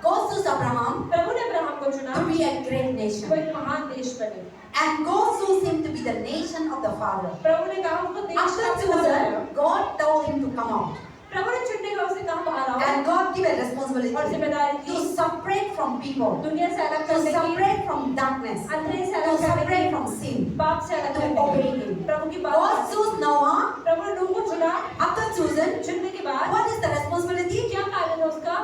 God chose Abraham प्रभु ने अब्राहम को चुना to be a great वो nation. एक महान देश बने। And God chose him to be the nation of the Father. प्रभु ने कहा उसको देश After का पिता बनाया। chosen, God told him to come out. प्रभु ने चुनने का उसे कहा बाहर आओ And God gave a और responsibility जिम्मेदारी to the separate from people, दुनिया से अलग to करने की, separate from darkness, अंधेरे से to अलग करने separate की, from sin, पाप से अलग to करने obey की। him. प्रभु की God बात chose Noah. प्रभु ने नूह को चुना। After chosen, चुनने के बाद what is the responsibility? क्या कार्य था उसका?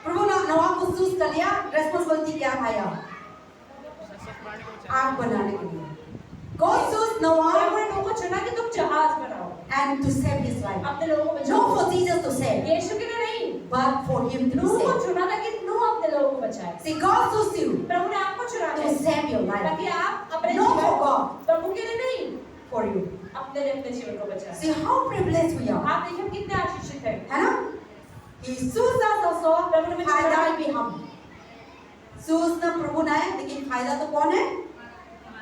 प्रभु ने नोआ को चूज कर लिया, responsibility क्या आया? आग बनाने के लिए. God chose प्रभु Noah ने नूह को चुना कि तुम जहाज बनाओ and to save his life. अपने लोगों को Not बचाओ। for Jesus to save, यीशु के लिए नहीं, but for him to नूह को save. चुना था कि नूह अपने लोगों को बचाए। See, God chose you प्रभु ने आपको चुना to है save your life, ताकि आप अपने No for जीवन God. प्रभु के लिए नहीं, for you. अपने लिए अपने जीवन को बचाए। See how privileged we are. आप देखिए हम कितने आशीषित हैं। है ना? He chose us also, फायदा भी हम. चूज ना प्रभु ने है, लेकिन फायदा तो कौन है?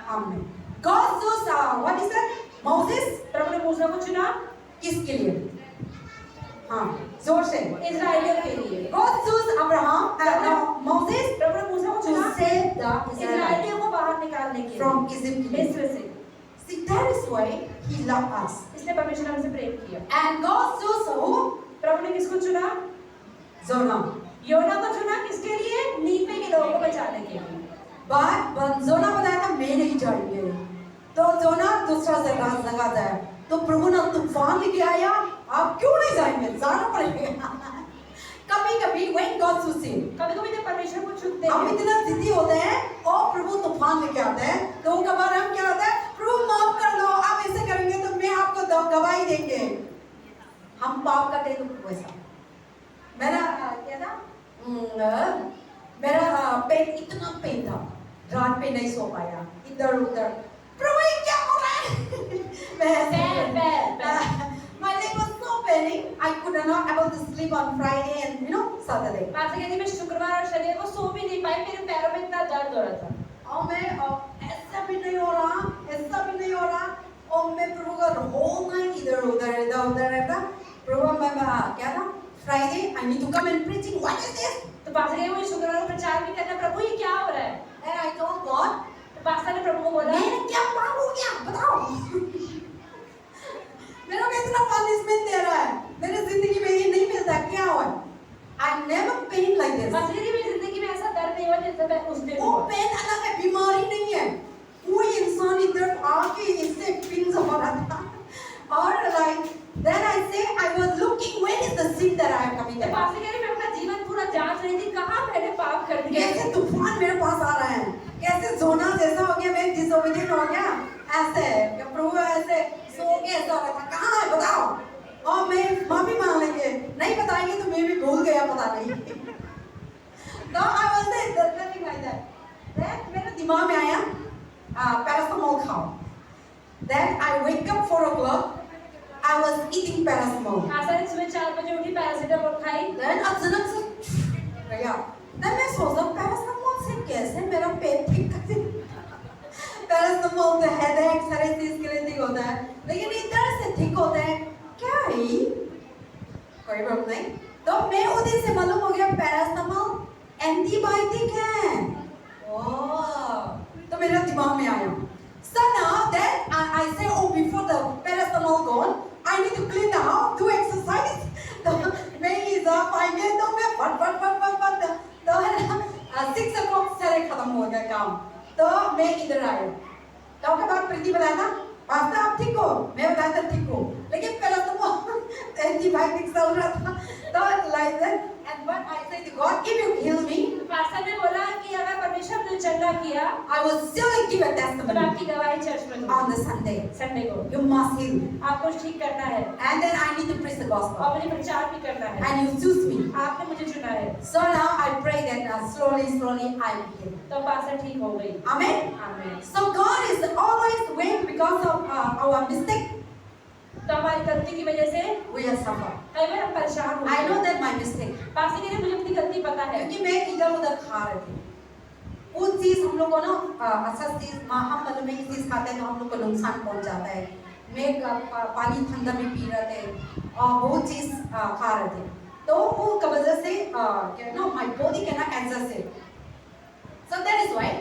हमने. God chose what is that? Moses. प्रभु ने मूसा को चुना किसके लिए? हाँ, जोर से. इस्राएलियों के लिए। God chose Abraham, Moses प्रभु ने मूसा को to चुना save the Israelites इस्राएलियों को बाहर निकालने के लिए from Egypt. मिस्र से। See, that is why He loved us. इसने परमेश्वर ने हमसे प्रेम किया। And God chose who? प्रभु ने किसको चुना? Jonah. योना को चुना किसके लिए? नीनवे के लोगों को बचाने के लिए। But जोना बताया था मैं नहीं जाएंगे, तो जोना दूसरा जगह जाए, तो प्रभु ने तूफान लेके आया, आप क्यों नहीं जाएंगे? जाना पड़ेगा. कभी-कभी when God chooses you, कभी-कभी जब परमेश्वर को चुनते हम हैं, इतना जिद्दी होते हैं और प्रभु तूफान लेके आते हैं, तो कबार हम क्या होता है? प्रभु माफ कर दो, आप ऐसे करेंगे तो मैं आपको गवाही देंगे. हम पाप करते तो वैसा. मेरा क्या था? मेरा पेट इतना पेन था, रात पे नहीं सो पाया, इधर उधर. प्रभु ये क्या हो रहा है? मैं ऐसे My leg was so paining, I could not able to sleep on Friday and Saturday. पास कहती मैं शुक्रवार और शनिवार को सो भी नहीं पाई, मेरे पैरों में इतना दर्द हो रहा था। और मैं ऐसा भी नहीं हो रहा, ऐसा भी नहीं हो रहा, और मैं प्रभु का whole night इधर उधर रहता. प्रभु मैं क्या था? Friday, I need to come and preaching. What is this? तो पास कहती मुझे शुक्रवार को प्रचार भी करना, प्रभु ये क्या हो रहा है? And I told God, तो पास्टर ने प्रभु को बोला, मैंने क्या पाप हो गया? बताओ. मेरे को इतना पनिशमेंट दे रहा है, मेरे जिंदगी में ये नहीं मिलता, क्या हुआ? I never pain like this. Pastor कहती मेरी जिंदगी में ऐसा दर्द नहीं हुआ जैसा मैं उस दिन वो हुआ। पेन अलग है, बीमारी नहीं है. कोई इंसान इधर आके इससे पिन हो रहा था. और like then I say I was looking when is the sin that I have तो committed. पास्टर कहती मैं अपना जीवन पूरा जांच रही थी, कहाँ मैंने पाप कर दिया। कैसे तूफान मेरे पास आ रहा है, कैसे जोना जैसा हो गया, मैं डिसोबीडिएंट हो गया, ऐसे प्रभु ऐसे सो के ऐसा हो रहा था. कहाँ है बताओ, और मैं माफी मांग लेंगे, नहीं बताएंगे तो मैं भी भूल गया, पता नहीं. तो I was nothing like that. Then मेरे दिमाग में आया पैरासिटामोल खाओ. Then I wake up 4 o'clock. I was eating paracetamol. Pastor ने सुबह 4 बजे उठी, पैरासिटामोल खाई। Then अचानक से गया. Then मैं सोचा पैरासिटामोल से कैसे मेरा पेट ठीक कर दे. पैरासिटामोल से हेडेक सारे चीज के लिए ठीक होता है, लेकिन इधर से ठीक होता है क्या है? कोई बात नहीं. तो मैं उधर से मालूम हो गया पैरासिटामोल एंटीबायोटिक है. ओह, तो मेरा दिमाग में आया. So now then I say, oh, before the paracetamol gone, I need to clean the house, do exercise. तो मैं इधर आएंगे तो मैं फट तो है ना 6 o'clock सारे खत्म हो गया काम. तो मैं इधर आया. तो के बाद प्रीति बताया था, पास्ता आप ठीक हो? मैं बताया था ठीक हो, लेकिन पैरासिटामोल एंटीबायोटिक चल रहा था. तो like that, and what I said to God, if you heal me, तो पास्टर ने बोला कि अगर परमेश्वर ने चंगा किया, I will still give a तो मैं testimony आपकी गवाही चर्च में दूंगा। on the Sunday. संडे को You must heal. आपको ठीक करना है And then I need to preach the gospel. और मुझे प्रचार भी करना है। And you choose me. आपने मुझे चुना है, So now I pray that slowly I will heal. तो पास्टर ठीक हो गई। Amen? आमीन। So God is always when because of our mistake, तो हमारी गलती की वजह से we are suffer. कई बार हम परेशान होते I know हैं। that my mistake. पास्टर कहते मुझे अपनी गलती पता है, क्योंकि मैं इधर उधर खा रही थी. वो चीज हम लोग को ना अच्छा चीज हम मतलब में चीज खाते हैं तो हम लोग को नुकसान पहुंच जाता है. मैं पानी ठंडा भी पी रहे थे और बहुत चीज खा रहे थे. तो वो वजह से no my body can not adjust it. So that is why